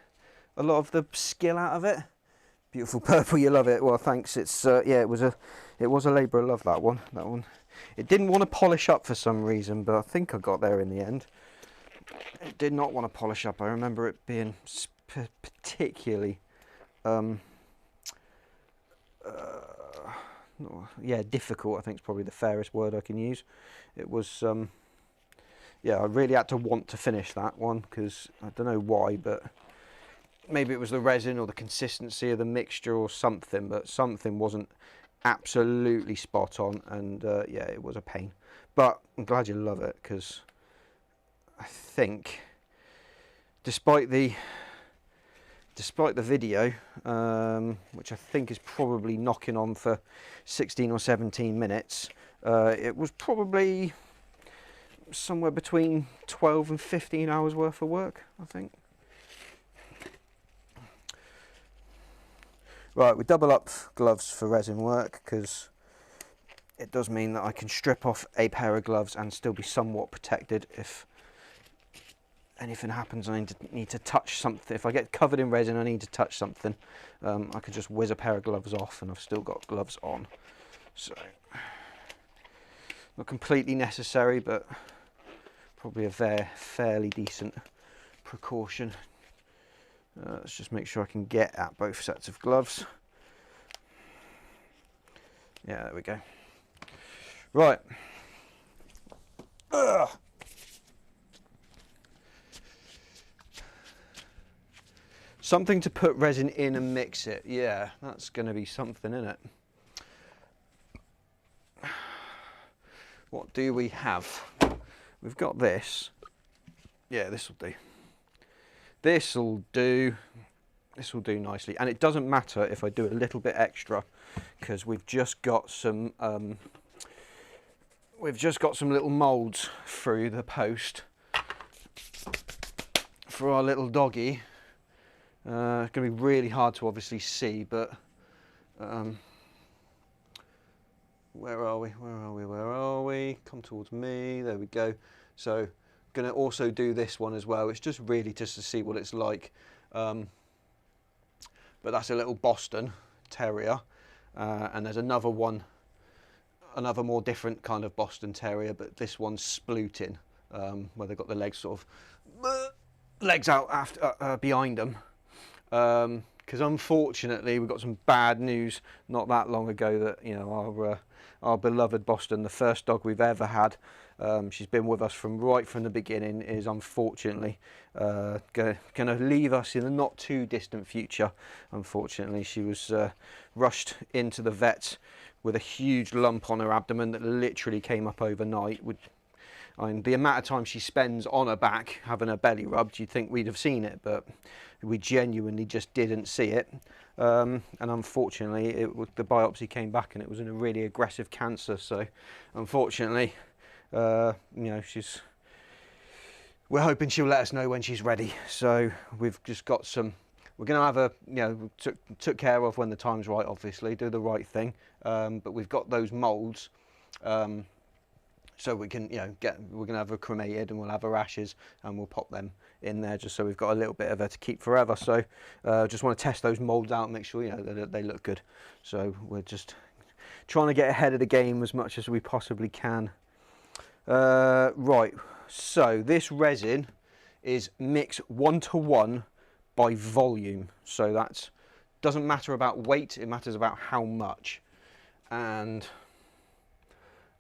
a lot of the skill out of it. Beautiful purple, you love it. Well, thanks. It's yeah, it was a labour of love, that one. That one. It didn't want to polish up for some reason, but I think I got there in the end. It did not want to polish up. I remember it being particularly yeah, difficult, I think is probably the fairest word I can use. It was yeah, I really had to want to finish that one, because I don't know why, but maybe it was the resin or the consistency of the mixture or something, but something wasn't absolutely spot on, and yeah, it was a pain. But I'm glad you love it, because I think despite the video, which I think is probably knocking on for 16 or 17 minutes, it was probably somewhere between 12 and 15 hours worth of work, I think. Right, we double up gloves for resin work, because it does mean that I can strip off a pair of gloves and still be somewhat protected if anything happens. I need to touch something. If I get covered in resin, I need to touch something. I could just whiz a pair of gloves off and I've still got gloves on. So, not completely necessary, but probably a fairly decent precaution. Let's just make sure I can get at both sets of gloves. Yeah, there we go. Right. Ugh. Something to put resin in and mix it. Yeah, that's going to be something, isn't it? What do we have? We've got this. Yeah, this will do. This will do. This will do nicely. And it doesn't matter if I do a little bit extra, because we've just got some little moulds through the post for our little doggy. It's going to be really hard to obviously see, but where are we? Where are we? Where are we? Come towards me. There we go. So I'm going to also do this one as well. It's just really just to see what it's like. But that's a little Boston Terrier, and there's another one, another more different kind of Boston Terrier, but this one's spluting, where they've got the legs sort of legs out after behind them. Because unfortunately we got some bad news not that long ago that, you know, our beloved Boston, the first dog we've ever had, she's been with us from the beginning, is unfortunately going to leave us in the not too distant future. Unfortunately, she was rushed into the vet with a huge lump on her abdomen that literally came up overnight. I mean, the amount of time she spends on her back having her belly rubbed, you'd think we'd have seen it, but we genuinely just didn't see it. And unfortunately, the biopsy came back and it was in a really aggressive cancer. So unfortunately, you know, we're hoping she'll let us know when she's ready. So we've just got we're going to have you know, took care of when the time's right, obviously, do the right thing. But we've got those moulds. So we can, you know, we're going to have her cremated and we'll have her ashes and we'll pop them in there just so we've got a little bit of her to keep forever. So just want to test those moulds out and make sure, you know, that they look good. So we're just trying to get ahead of the game as much as we possibly can. Right, so this resin is mixed 1-to-1 by volume. So that doesn't matter about weight, it matters about how much. And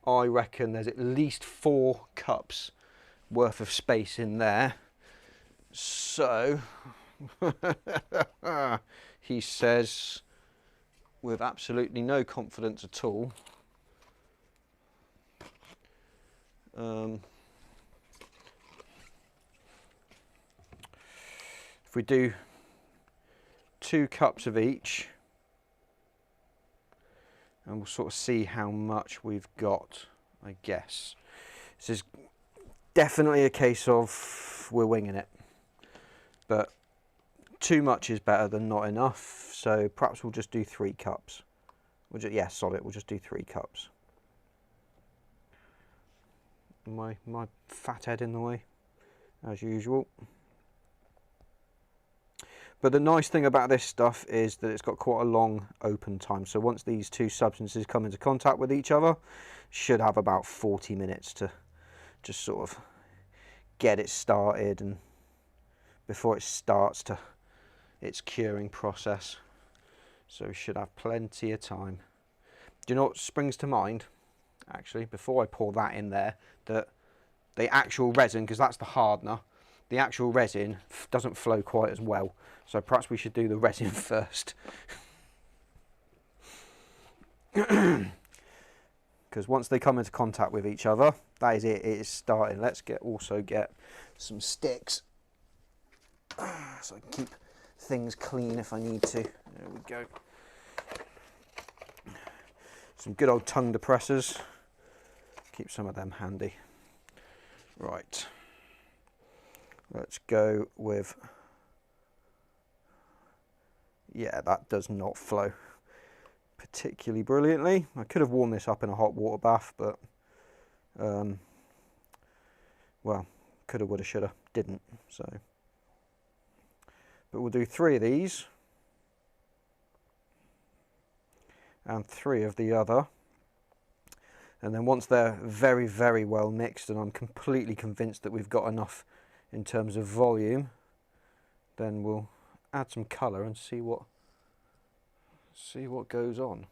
I reckon there's at least 4 cups worth of space in there. So, he says, with absolutely no confidence at all, if we do 2 cups of each, and we'll sort of see how much we've got, I guess. This is definitely a case of we're winging it, but too much is better than not enough, so perhaps we'll just do 3 cups. Yeah, solid, we'll just do 3 cups. My fat head in the way, as usual. But the nice thing about this stuff is that it's got quite a long open time. So once these 2 substances come into contact with each other, should have about 40 minutes to just sort of get it started, and before it starts to its curing process. So we should have plenty of time. Do you know what springs to mind? Actually, before I pour that in there, that the actual resin, because that's the hardener, the actual resin doesn't flow quite as well. So perhaps we should do the resin first. Because once they come into contact with each other, that is it, it is starting. Let's also get some sticks so I can keep things clean if I need to. There we go. Some good old tongue depressors. Keep some of them handy. Right. Let's go with, yeah, that does not flow. particularly brilliantly. I could have warmed this up in a hot water bath, but well, coulda, woulda, shoulda, didn't. So, but we'll do 3 of these and 3 of the other, and then once they're very, very well mixed and I'm completely convinced that we've got enough in terms of volume, then we'll add some colour and see what goes on.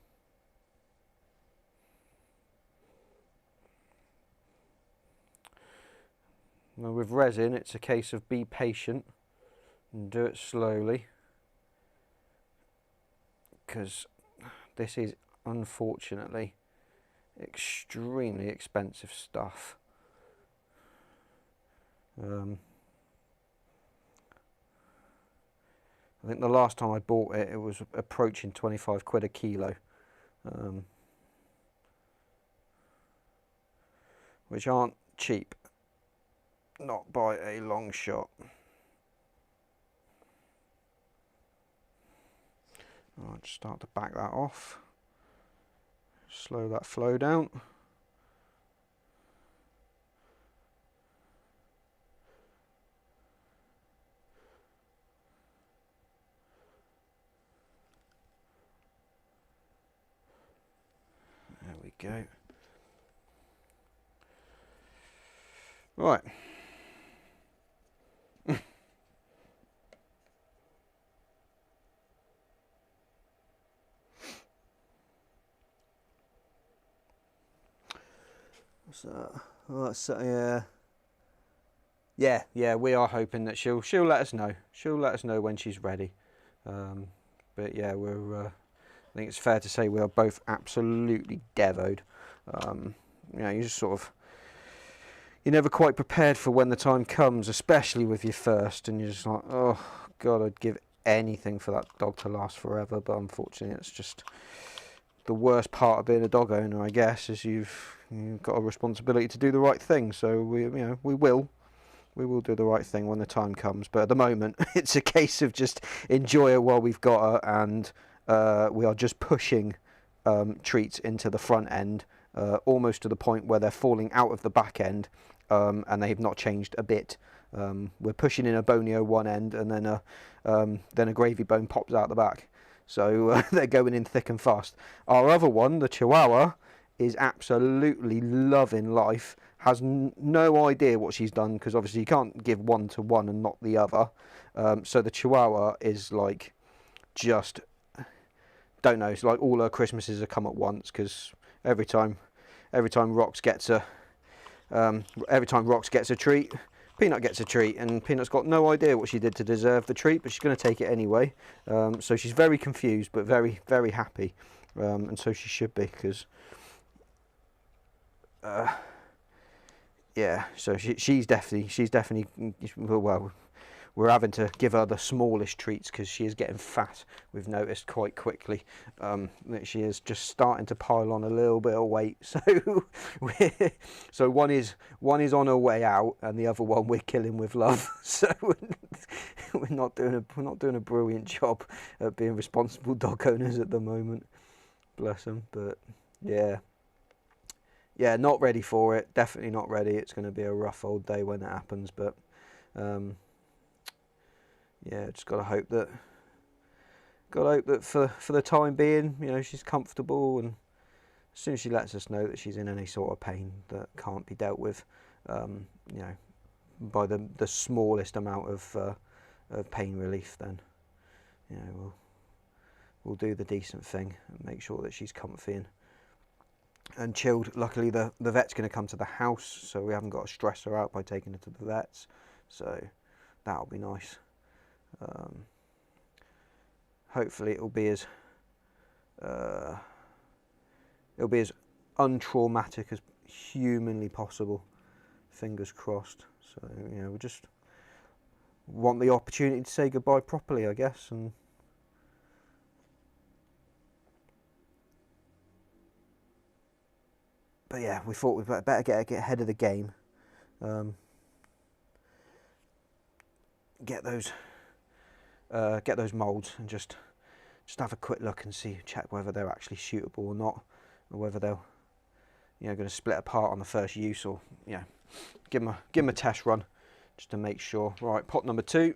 Now with resin, it's a case of be patient and do it slowly, because this is unfortunately extremely expensive stuff. I think the last time I bought it, it was approaching 25 quid a kilo, which aren't cheap, not by a long shot. I'll just start to back that off, slow that flow down. There we go. Right. So, yeah, we are hoping that she'll let us know. She'll let us know when she's ready. But yeah, I think it's fair to say we are both absolutely devoed. You know, you just sort of, you're never quite prepared for when the time comes, especially with your first, and you're just like, oh God, I'd give anything for that dog to last forever. But unfortunately, it's just the worst part of being a dog owner, I guess, is you've got a responsibility to do the right thing. So we will do the right thing when the time comes. But at the moment, it's a case of just enjoy her while we've got her, and we are just pushing treats into the front end, almost to the point where they're falling out of the back end, and they've not changed a bit. We're pushing in a bonio one end, and then a gravy bone pops out the back. So they're going in thick and fast. Our other one, the Chihuahua, is absolutely loving life, has no idea what she's done, because obviously you can't give one to one and not the other. So the Chihuahua is like, just, don't know, it's like all her Christmases have come at once, because every time Rox gets a treat, Peanut gets a treat, and Peanut's got no idea what she did to deserve the treat, but she's going to take it anyway. So she's very confused, but very, very happy, and so she should be, because yeah. So she's definitely well. We're having to give her the smallest treats because she is getting fat. We've noticed quite quickly that she is just starting to pile on a little bit of weight. So one is on her way out, and the other one we're killing with love. So we're not doing a brilliant job at being responsible dog owners at the moment. Bless them, but yeah, not ready for it. Definitely not ready. It's going to be a rough old day when it happens, but. Yeah, just got to hope that for the time being, you know, she's comfortable, and as soon as she lets us know that she's in any sort of pain that can't be dealt with, you know, by the smallest amount of pain relief, then, you know, we'll do the decent thing and make sure that she's comfy and chilled. Luckily, the vet's going to come to the house, so we haven't got to stress her out by taking her to the vets, so that'll be nice. Hopefully it'll be as untraumatic as humanly possible. Fingers crossed. So, you know, we just want the opportunity to say goodbye properly, I guess. And but yeah, we thought we'd better get ahead of the game. Get those moulds and just just have a quick look and see, check whether they're actually shootable or not, or whether they'll, you know, going to split apart on the first use, or yeah, give them a test run just to make sure. Right, pot number 2.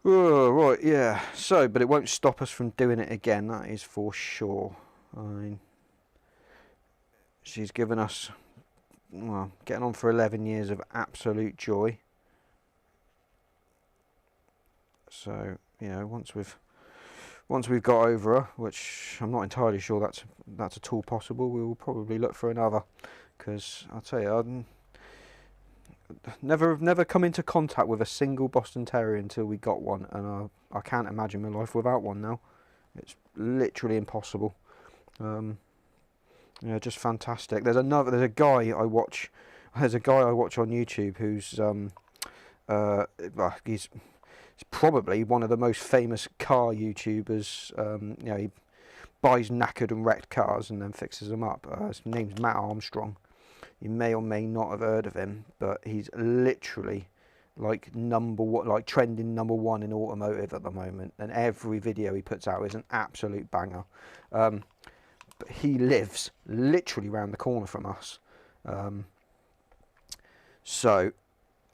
Oh, right, yeah. So, but it won't stop us from doing it again. That is for sure. I mean, she's given us, well, getting on for 11 years of absolute joy. So, you know, once we've got over her, which I'm not entirely sure that's at all possible, we will probably look for another. Because I'll tell you, never come into contact with a single Boston Terrier until we got one, and I can't imagine my life without one now. It's literally impossible. Yeah, just fantastic. There's a guy I watch on YouTube who's he's probably one of the most famous car YouTubers. You know, he buys knackered and wrecked cars and then fixes them up. His name's Matt Armstrong. You may or may not have heard of him, but he's literally like trending #1 in automotive at the moment, and every video he puts out is an absolute banger. But he lives literally round the corner from us, so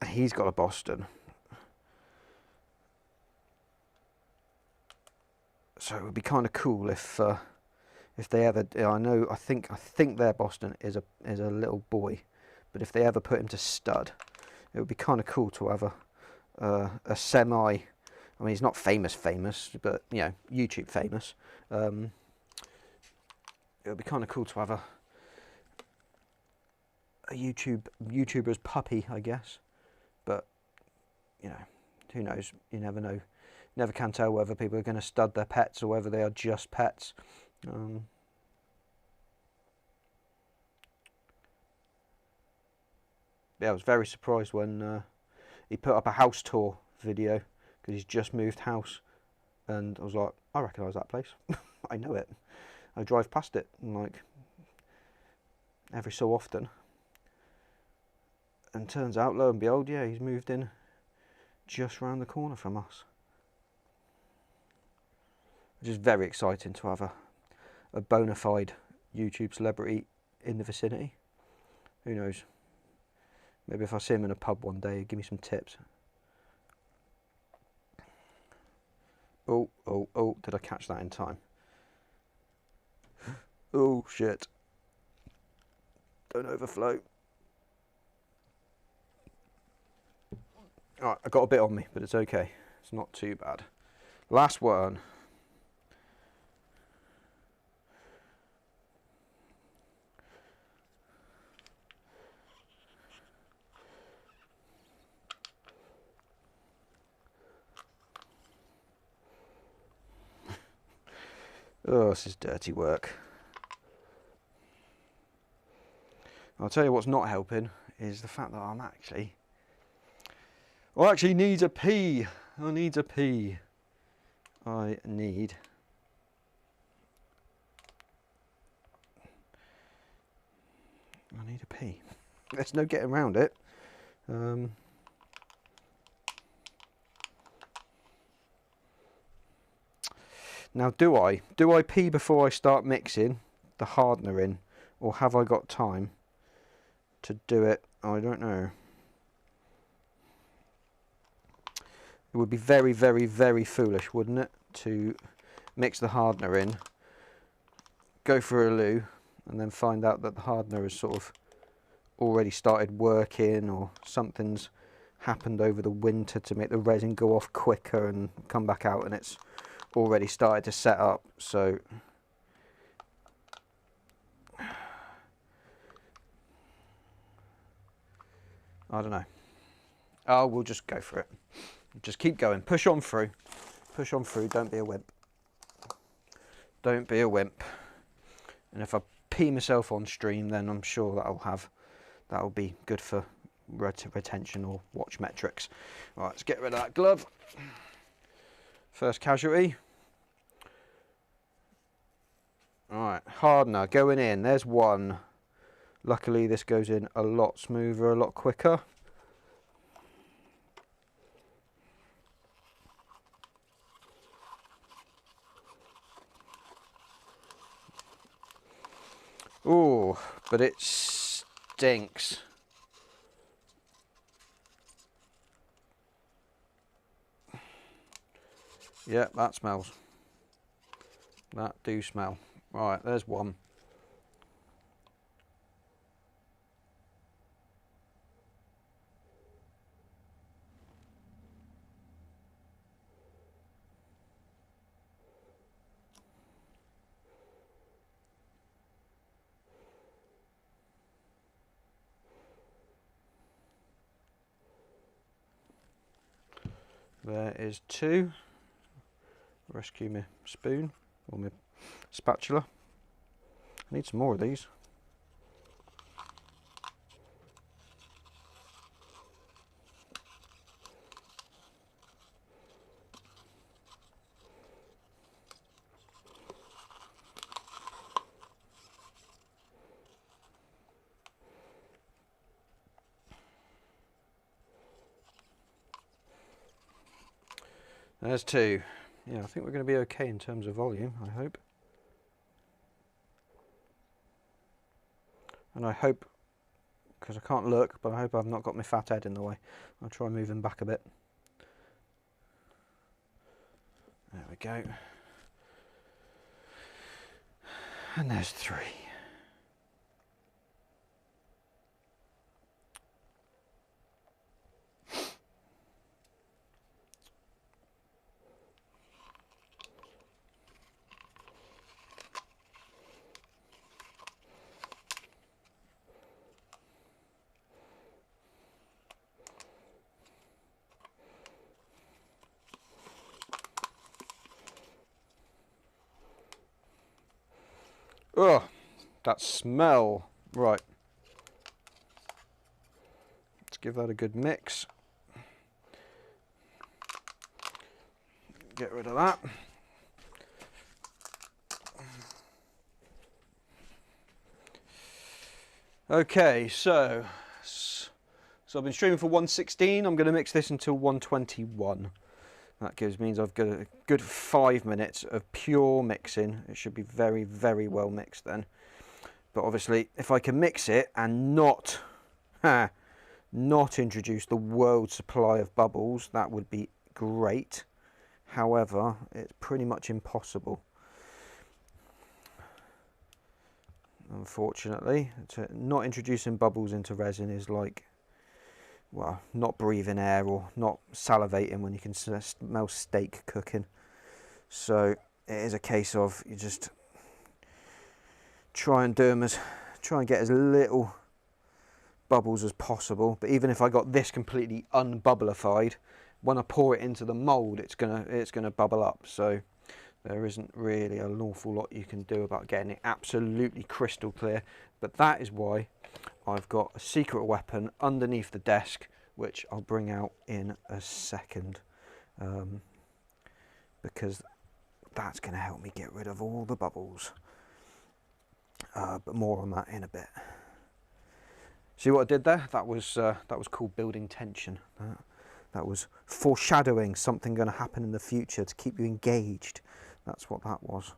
he's got a Boston. So it would be kind of cool if they ever, I think their Boston is a little boy, but if they ever put him to stud, it would be kind of cool to have a semi. I mean, he's not famous, but you know, YouTube famous. It would be kind of cool to have a YouTuber's puppy, I guess. But you know, who knows? You never know. Never can tell whether people are going to stud their pets or whether they are just pets. Yeah, I was very surprised when he put up a house tour video, because he's just moved house, and I was like, I recognise that place. I know it. I drive past it like every so often, and turns out, lo and behold, yeah, he's moved in just round the corner from us. Which is very exciting to have a bona fide YouTube celebrity in the vicinity. Who knows? Maybe if I see him in a pub one day, he'll give me some tips. Oh, did I catch that in time? Oh, shit. Don't overflow. Alright, I got a bit on me, but it's okay. It's not too bad. Last one. Oh, this is dirty work. I'll tell you what's not helping is the fact that I actually need a pee. I need a pee. I need a pee. There's no getting around it. Now, do I pee before I start mixing the hardener in, or have I got time to do it? I don't know. It would be very, very, very foolish, wouldn't it, to mix the hardener in, go for a loo, and then find out that the hardener has sort of already started working, or something's happened over the winter to make the resin go off quicker and come back out, and it's already started to set up. So I don't know. Oh, we'll just go for it. Just keep going. Push on through. Push on through. Don't be a wimp. Don't be a wimp. And if I pee myself on stream, then I'm sure that'll be good for retention or watch metrics. Right, let's get rid of that glove. First casualty. Alright, hardener going in. There's one. Luckily this goes in a lot smoother, a lot quicker. Ooh, but it stinks. Yeah, that smells. That do smell. Right, there's one. There is two. Rescue my spoon or my spatula. I need some more of these. There's two. Yeah, I think we're going to be okay in terms of volume, I hope. And I hope, because I can't look, but I hope I've not got my fat head in the way. I'll try moving back a bit. There we go. And there's three. Oh, that smell. Right. Let's give that a good mix. Get rid of that. Okay, so I've been streaming for 116. I'm going to mix this until 121. That means I've got a good 5 minutes of pure mixing. It should be very, very well mixed then. But obviously, if I can mix it and not introduce the world supply of bubbles, that would be great. However, it's pretty much impossible. Unfortunately, not introducing bubbles into resin is like, well, not breathing air or not salivating when you can smell steak cooking. So it is a case of you just try and get as little bubbles as possible. But even if I got this completely unbubblified, when I pour it into the mold, it's gonna bubble up. So there isn't really an awful lot you can do about getting it absolutely crystal clear. But that is why I've got a secret weapon underneath the desk, which I'll bring out in a second, because that's going to help me get rid of all the bubbles. But more on that in a bit. See what I did there? That was called building tension. That was foreshadowing something going to happen in the future to keep you engaged. That's what that was.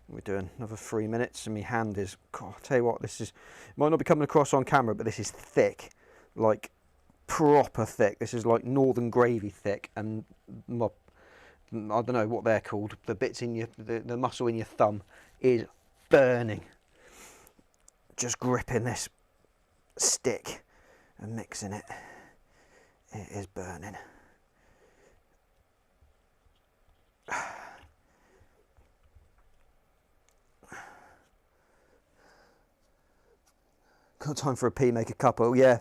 We're doing another 3 minutes and my hand is, God, I'll tell you what, this is, might not be coming across on camera, but this is thick, like proper thick. This is like Northern Gravy thick, and my, I don't know what they're called, the bits in your, the muscle in your thumb is burning. Just gripping this stick and mixing it, it is burning. Got time for a pee, make a cuppa. Yeah,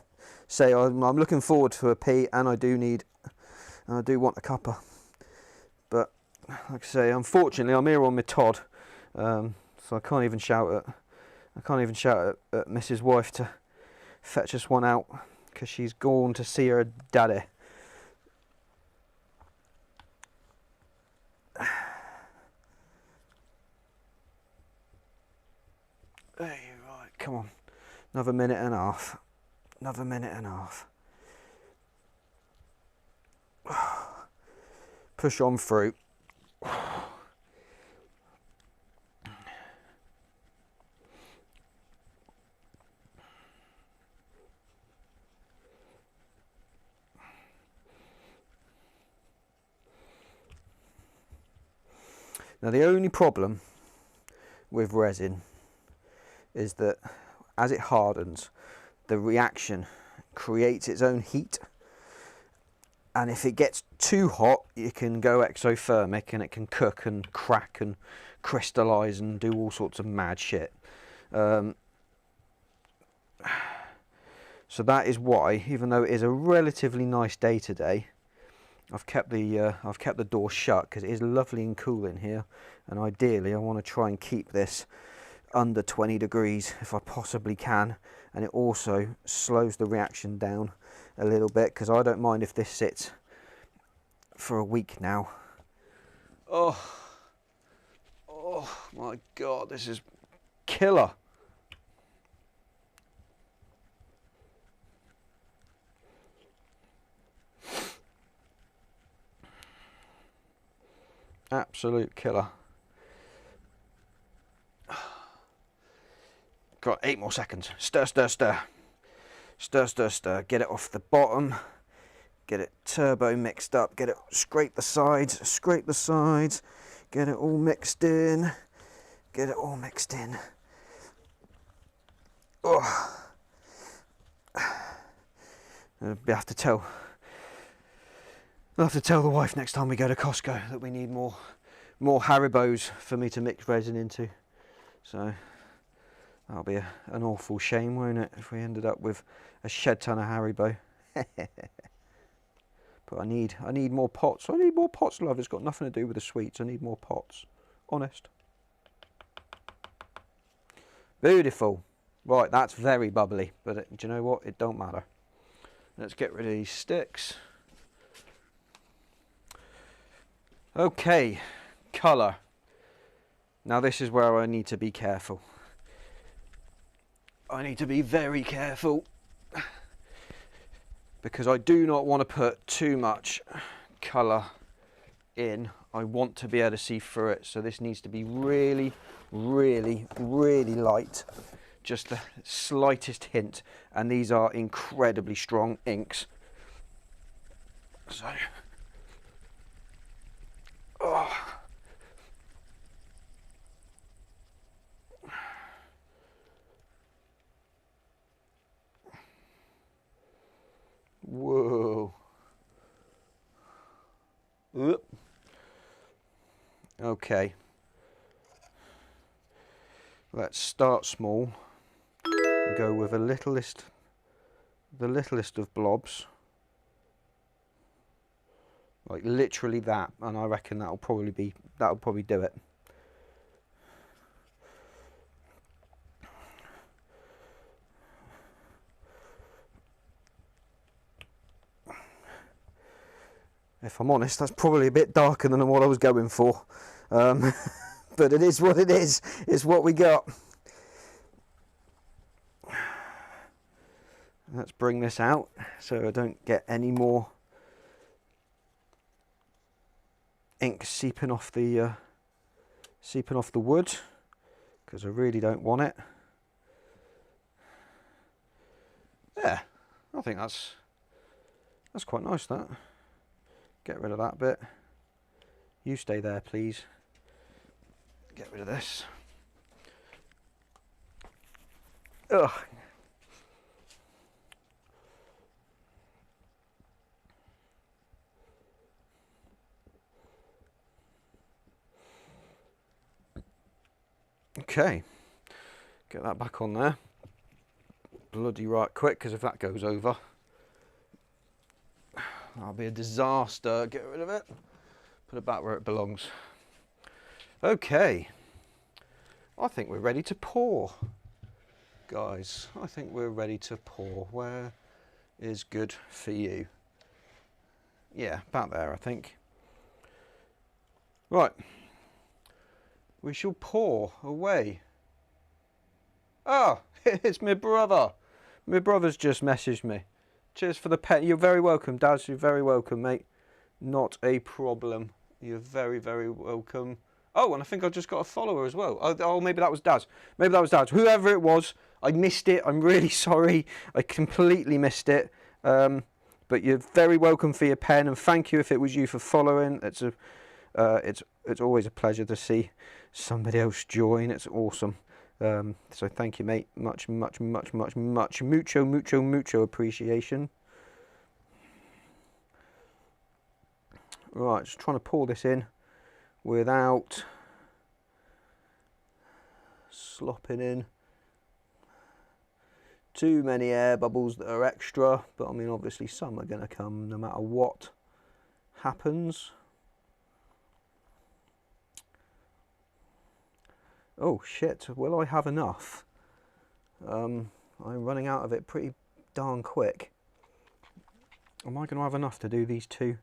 say I'm looking forward to a pee, and I do want a cuppa. But like I say, unfortunately, I'm here on my Todd, so I can't even shout at Mrs. Wife to fetch us one out because she's gone to see her daddy. Hey, right, come on, another minute and a half. Another minute and a half. Push on through. Now the only problem with resin is that as it hardens, the reaction creates its own heat, and if it gets too hot it can go exothermic and it can cook and crack and crystallize and do all sorts of mad shit. So that is why, even though it is a relatively nice day today, I've kept the door shut because it is lovely and cool in here, and ideally I want to try and keep this under 20 degrees if I possibly can, and it also slows the reaction down a little bit because I don't mind if this sits for a week now. Oh my god, this is killer. Absolute killer. Got 8 more seconds. Stir, stir, stir. Stir, stir, stir. Get it off the bottom. Get it turbo mixed up. Get it, scrape the sides. Scrape the sides. Get it all mixed in. Get it all mixed in. Oh. I'll have to tell the wife next time we go to Costco that we need more Haribos for me to mix resin into. So that'll be an awful shame, won't it, if we ended up with a shed ton of Haribo. But I need more pots. I need more pots, love. It's got nothing to do with the sweets. I need more pots. Honest. Beautiful. Right, that's very bubbly, but do you know what? It don't matter. Let's get rid of these sticks. Okay, colour. Now this is where I need to be careful. I need to be very careful because I do not want to put too much colour in. I want to be able to see through it, so this needs to be really, really, really light. Just the slightest hint, and these are incredibly strong inks. So, oh. Whoa. Oop. Okay. Let's start small and go with the littlest of blobs. Like literally that, and I reckon that'll probably do it. If I'm honest, that's probably a bit darker than what I was going for. But it is what it is. It's what we got. Let's bring this out so I don't get any more ink seeping off the wood, because I really don't want it. Yeah, I think that's quite nice, that. Get rid of that bit. You stay there, please. Get rid of this. Ugh. Okay, get that back on there. Bloody right quick, because if that goes over, that'll be a disaster. Get rid of it. Put it back where it belongs. Okay. I think we're ready to pour. Guys, I think we're ready to pour. Where is good for you? Yeah, about there, I think. Right. We shall pour away. Ah, it's my brother. My brother's just messaged me. Cheers for the pen. You're very welcome, Daz. You're very welcome, mate. Not a problem. You're very, very welcome. Oh, and I think I just got a follower as well. Oh, maybe that was Daz. Maybe that was Daz. Whoever it was, I missed it. I'm really sorry. I completely missed it. But you're very welcome for your pen, and thank you if it was you for following. It's always a pleasure to see somebody else join. It's awesome. So thank you, mate. Much mucho appreciation. Right, just trying to pour this in without slopping in too many air bubbles that are extra, but I mean obviously some are going to come no matter what happens. Oh shit, will I have enough? I'm running out of it pretty darn quick. Am I going to have enough to do these two?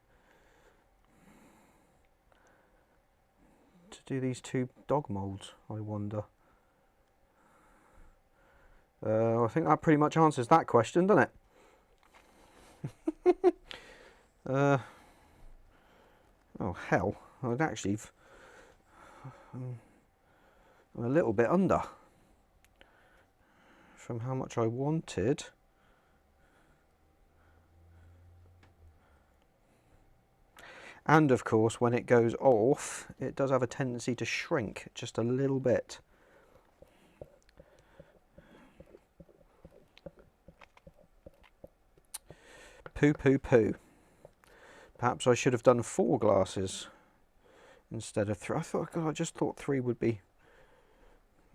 Dog moulds, I wonder. I think that pretty much answers that question, doesn't it? Oh hell, I'd actually... I'm a little bit under from how much I wanted. And of course, when it goes off, it does have a tendency to shrink just a little bit. Poo. Perhaps I should have done 4 glasses instead of 3. I just thought 3 would be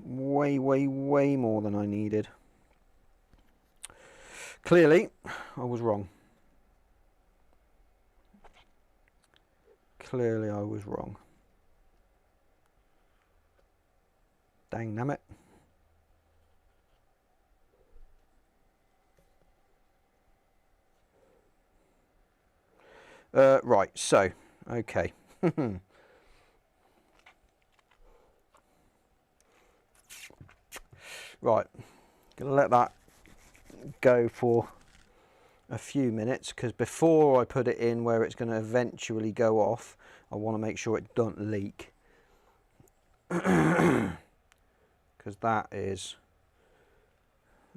way more than I needed. Clearly, I was wrong. Clearly, I was wrong. Dang nammit. Right, so, okay. Right, gonna let that go for a few minutes, because before I put it in where it's going to eventually go off, I want to make sure it doesn't leak. Because that is,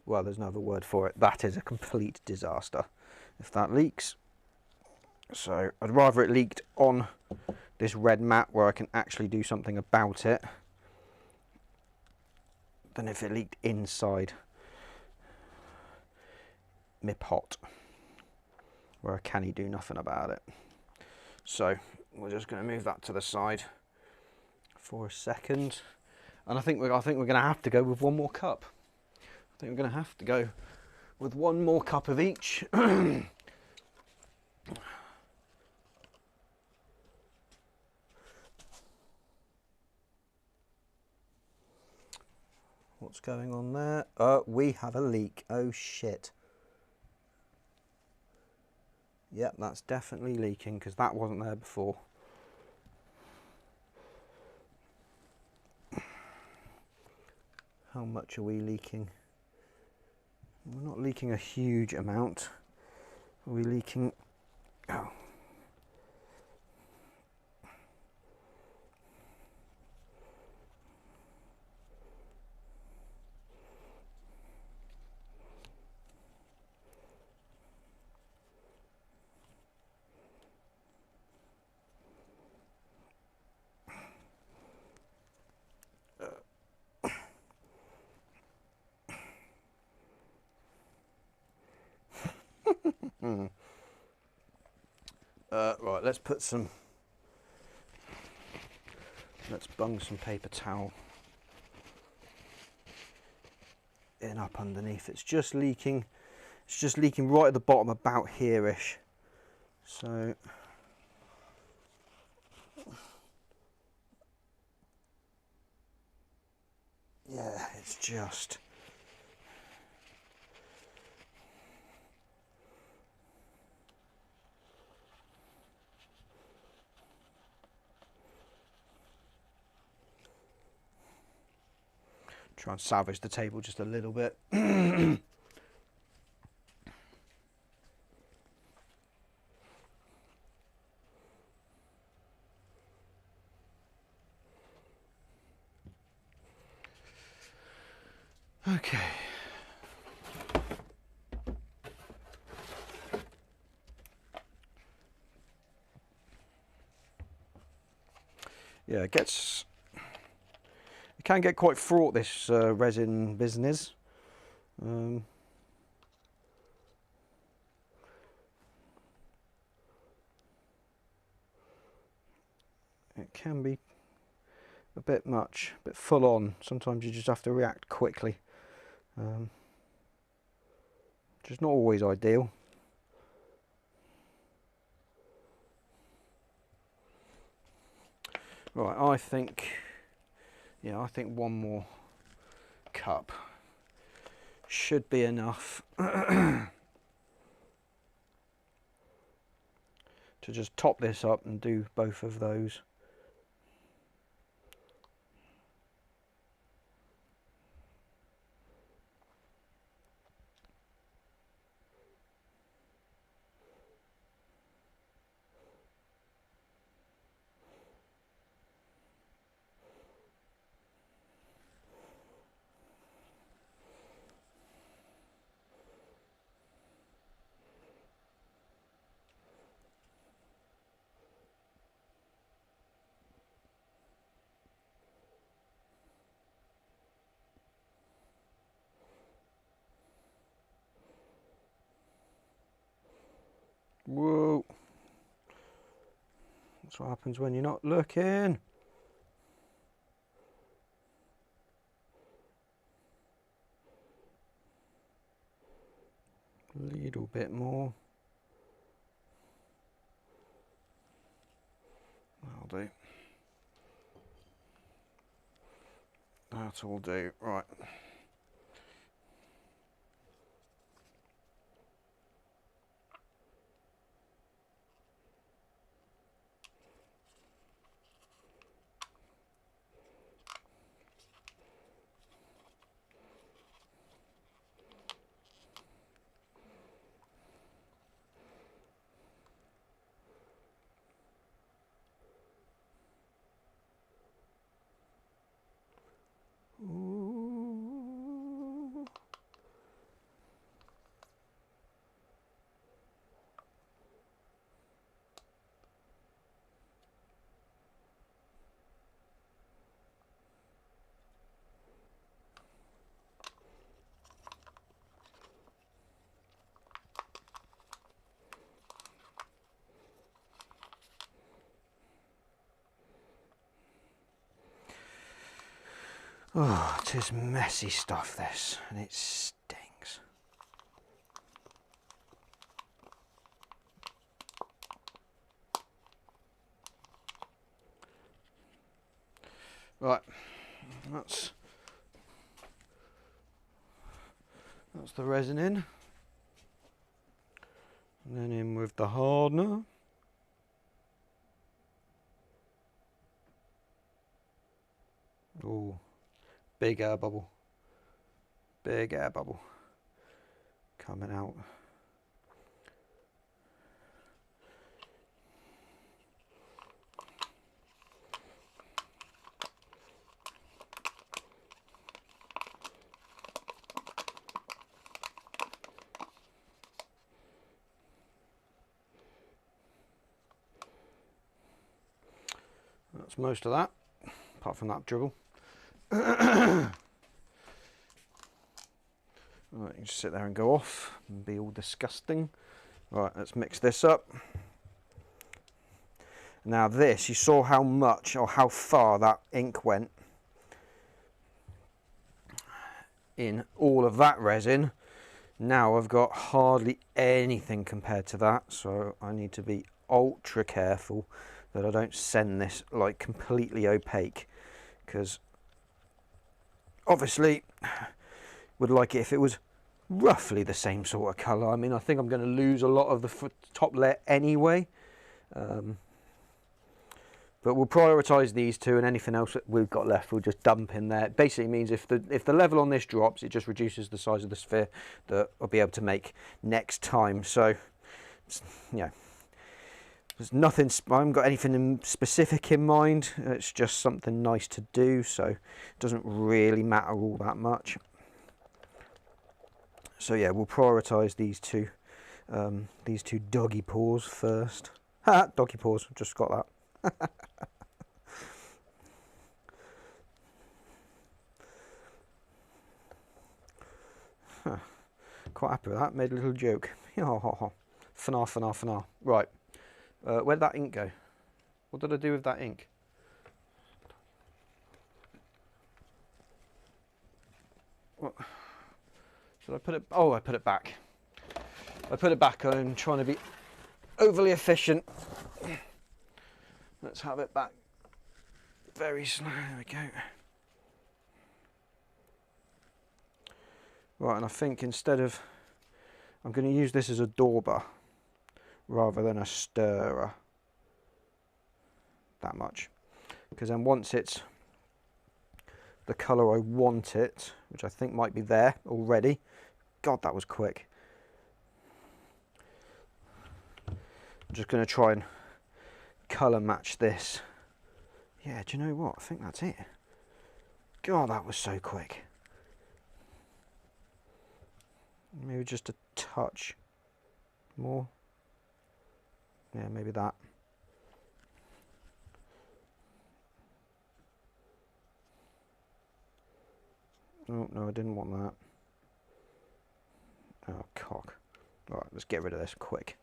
well, there's no other word for it, that is a complete disaster if that leaks. So I'd rather it leaked on this red mat where I can actually do something about it than if it leaked inside my pot where I can't do nothing about it. So we're just going to move that to the side for a second, and I think we're going to have to go with 1 more cup. I think we're going to have to go with 1 more cup of each. What's going on there? We have a leak. Oh shit. Yep, that's definitely leaking because that wasn't there before. How much are we leaking? We're not leaking a huge amount. Are we leaking? Oh. Right, let's bung some paper towel in up underneath. It's just leaking right at the bottom, about here-ish. So just... Try and salvage the table just a little bit. Okay. Yeah, it can get quite fraught, this resin business. It can be a bit much, a bit full on. Sometimes you just have to react quickly, which is not always ideal. Right, I think one more cup should be enough to just top this up and do both of those. Whoa. That's what happens when you're not looking. A little bit more. That'll do. That'll do. Right. Ooh. Oh, it is messy stuff, this, and it stinks. Right, that's the resin in, and then in with the hardener. Oh. Big air bubble coming out. That's most of that, apart from that dribble. Right, you can just sit there and go off and be all disgusting. Right, let's mix this up. Now this, you saw how much or how far that ink went in all of that resin. Now I've got hardly anything compared to that, so I need to be ultra careful that I don't send this like completely opaque, because obviously would like it if it was roughly the same sort of colour. I mean, I think I'm going to lose a lot of the top layer anyway. But we'll prioritise these two, and anything else that we've got left we'll just dump in there. It basically means if the level on this drops, it just reduces the size of the sphere that I'll be able to make next time. So, you know, there's nothing, I haven't got anything specific in mind. It's just something nice to do, so it doesn't really matter all that much. So yeah, we'll prioritise these two doggy paws first. Ha! Doggy paws, just got that. Huh. Quite happy with that. Made a little joke. Fana. Right. Where'd that ink go? What did I do with that ink? What? Should I put it? Oh, I put it back. I put it back. I'm trying to be overly efficient. Let's have it back very slow. There we go. Right, and I think instead of, I'm going to use this as a dauber rather than a stirrer. That much. Because then once it's the colour I want it, which I think might be there already. God, that was quick. I'm just going to try and colour match this. Yeah, do you know what? I think that's it. God, that was so quick. Maybe just a touch more. Yeah, maybe that. Oh, no, I didn't want that. Oh, cock. Alright, let's get rid of this quick.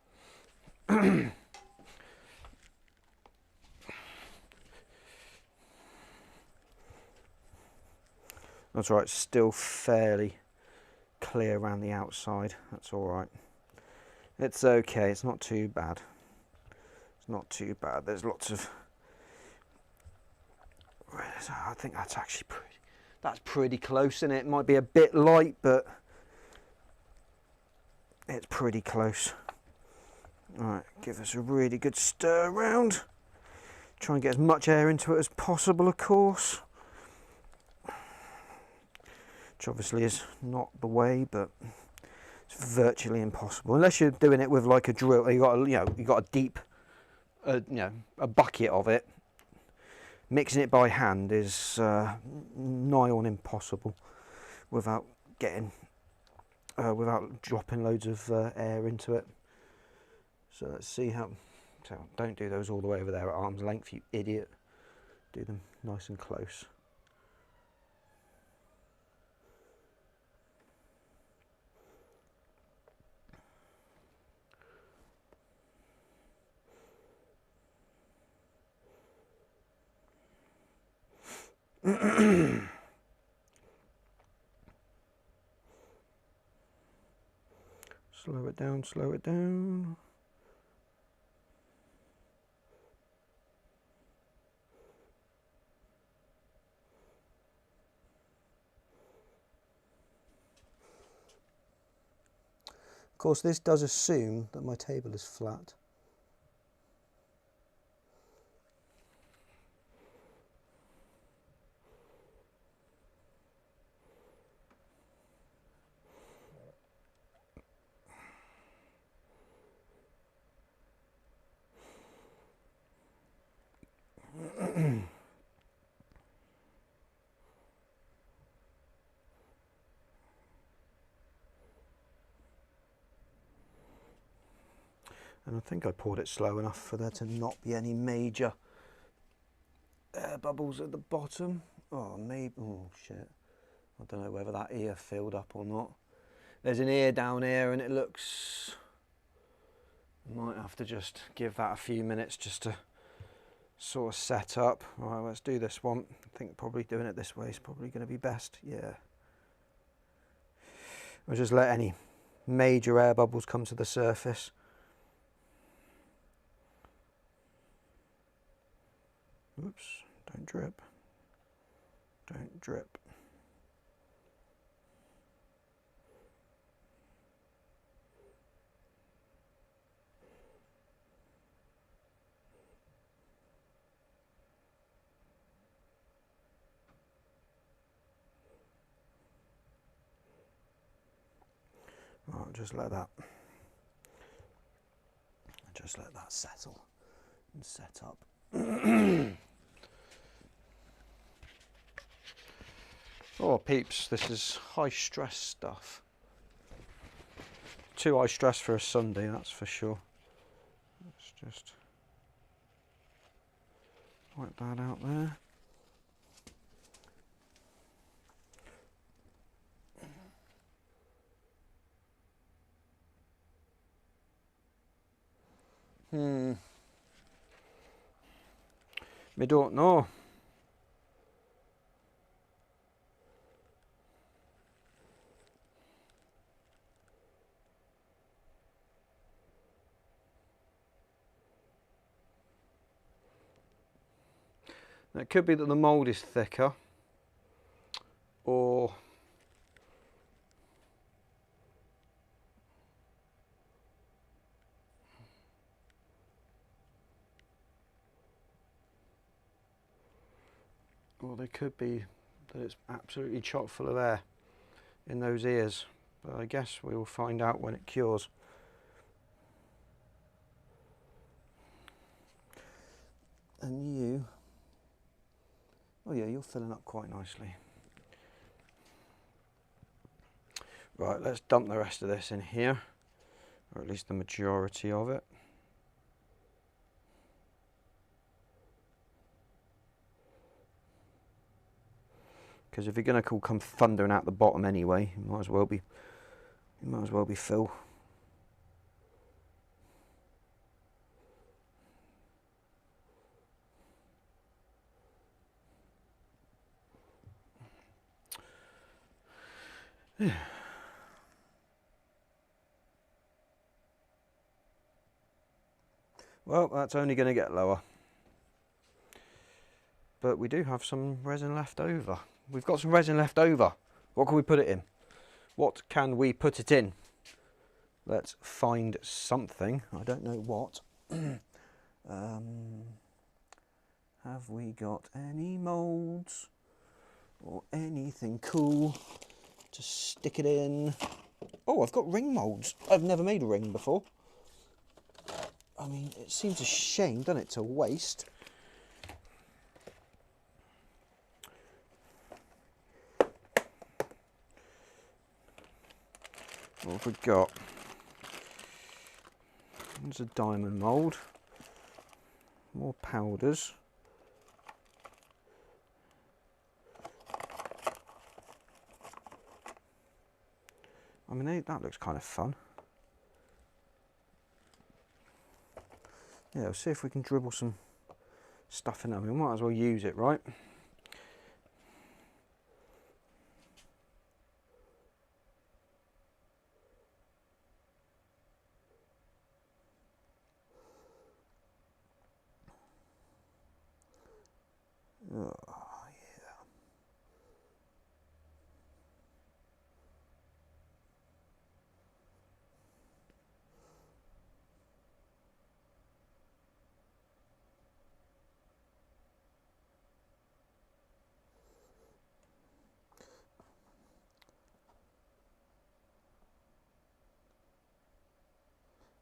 That's right, still fairly clear around the outside. That's alright. It's okay, it's not too bad. It's not too bad. There's lots of... I think that's actually pretty close, isn't it? It might be a bit light, but it's pretty close. Alright, give us a really good stir around. Try and get as much air into it as possible, of course. Which obviously is not the way, but it's virtually impossible unless you're doing it with like a drill. You got a deep, a bucket of it. Mixing it by hand is nigh on impossible without dropping loads of air into it. So let's see how. So don't do those all the way over there at arm's length, you idiot. Do them nice and close. Slow it down, slow it down. Of course, this does assume that my table is flat. And I think I poured it slow enough for there to not be any major air bubbles at the bottom. Oh, maybe, oh shit. I don't know whether that ear filled up or not. There's an ear down here and it looks... Might have to just give that a few minutes just to sort of set up. All right, let's do this one. I think probably doing it this way is probably going to be best. Yeah. I'll just let any major air bubbles come to the surface. Oops, don't drip. Don't drip. Right, just let that settle and set up. Oh peeps, this is high stress stuff. Too high stress for a Sunday, that's for sure. Let's just wipe that out there. Me don't know. It could be that the mould is thicker, or they could be that it's absolutely chock full of air in those ears. But I guess we will find out when it cures. And you, oh yeah, you're filling up quite nicely. Right, let's dump the rest of this in here, or at least the majority of it. Because if you're going to come thundering out the bottom anyway, you might as well be Phil. Well, that's only going to get lower. But we do have some resin left over. We've got some resin left over. What can we put it in? What can we put it in? Let's find something. I don't know what. Have we got any moulds or anything cool to stick it in? Oh, I've got ring moulds. I've never made a ring before. I mean, it seems a shame, doesn't it, to waste. What have we got? There's a diamond mould. More powders. I mean, that looks kind of fun. Yeah, we'll see if we can dribble some stuff in there. We might as well use it, right? Oh, yeah.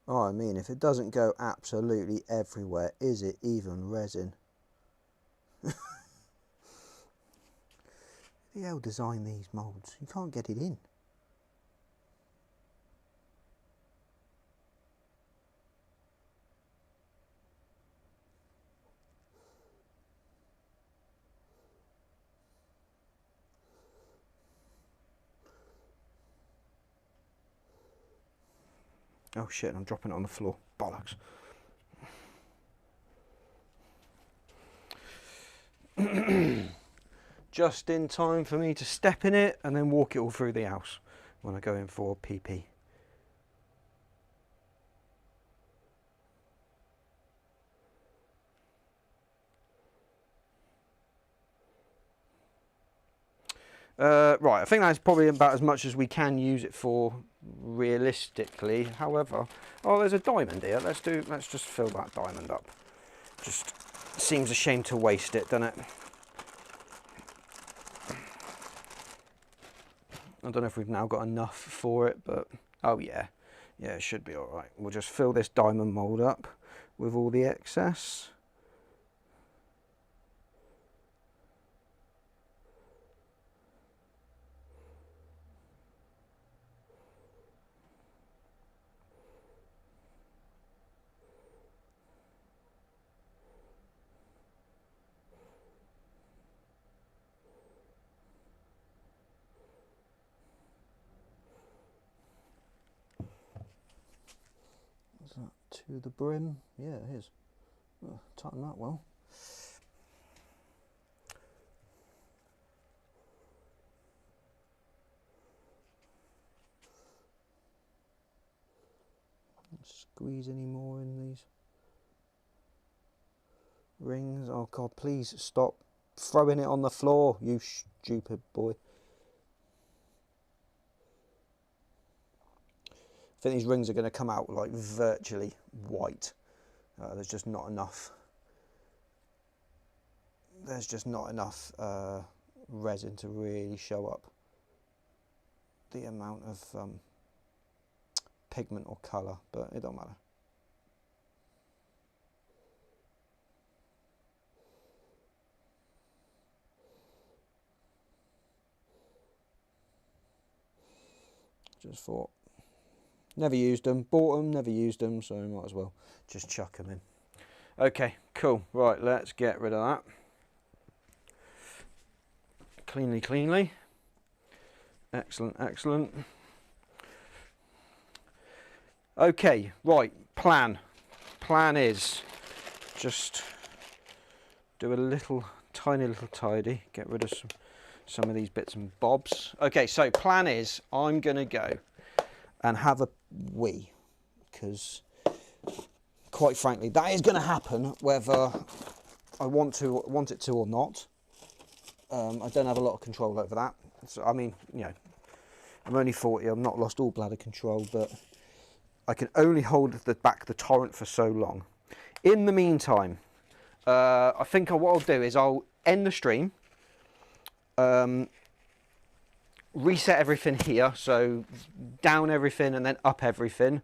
Oh, I mean, if it doesn't go absolutely everywhere, is it even resin? Who the hell designed these moulds? You can't get it in. Oh shit, I'm dropping it on the floor. Bollocks. Just in time for me to step in it and then walk it all through the house when I go in for PP. Right, I think that's probably about as much as we can use it for realistically. However, oh, there's a diamond here. Let's just fill that diamond up. Just seems a shame to waste it, doesn't it? I don't know if we've now got enough for it, but Oh yeah, yeah, it should be all right. We'll just fill this diamond mould up with all the excess. Is that to the brim? Yeah, it is. Oh, tighten that well. Don't squeeze any more in these rings. Oh God, please stop throwing it on the floor, you stupid boy. I think these rings are going to come out like virtually white. There's just not enough. There's just not enough resin to really show up the amount of pigment or colour, but it don't matter. Just thought, never used them, bought them, never used them, so might as well just chuck them in. Okay, cool. Right, let's get rid of that. Cleanly, cleanly. Excellent, excellent. Okay, right, plan. Plan is just do a little, tiny little tidy, get rid of some of these bits and bobs. Okay, so plan is I'm going to go and have a wee, because quite frankly, that is going to happen whether I want it to or not. I don't have a lot of control over that. So, I mean, you know, I'm only 40, I've not lost all bladder control, but I can only hold back the torrent for so long. In the meantime, I think what I'll do is I'll end the stream, reset everything here, so down everything and then up everything.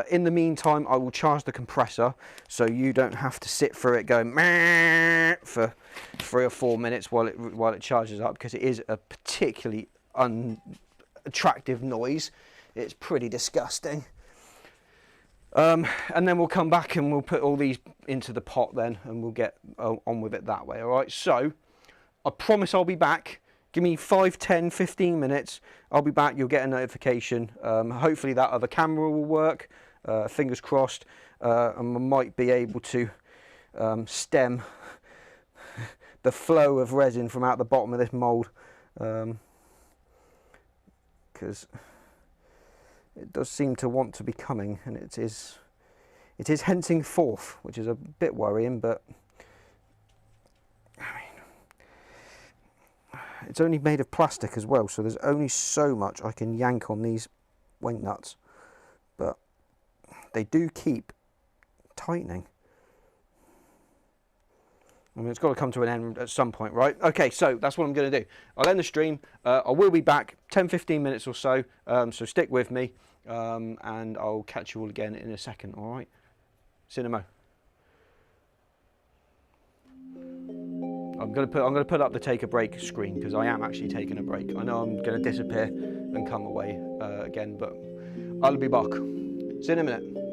In the meantime, I will charge the compressor so you don't have to sit through it going meh for 3 or 4 minutes while it charges up, because it is a particularly unattractive noise. It's pretty disgusting. And then we'll come back and we'll put all these into the pot then, and we'll get on with it that way. All right, so I promise I'll be back. Give me 5, 10, 15 minutes. I'll be back. You'll get a notification. Hopefully that other camera will work. Fingers crossed. And I might be able to stem the flow of resin from out the bottom of this mould, because it does seem to want to be coming, and it is hinting forth, which is a bit worrying, but I mean, it's only made of plastic as well, so there's only so much I can yank on these wing nuts, but they do keep tightening. I mean, it's got to come to an end at some point, right? Okay, so that's what I'm going to do. I'll end the stream. I will be back 10-15 minutes or so, so stick with me, and I'll catch you all again in a second, all right? Cinema. I'm going to put up the take a break screen, because I am actually taking a break. I know I'm going to disappear and come away again, but I'll be back. See you in a minute.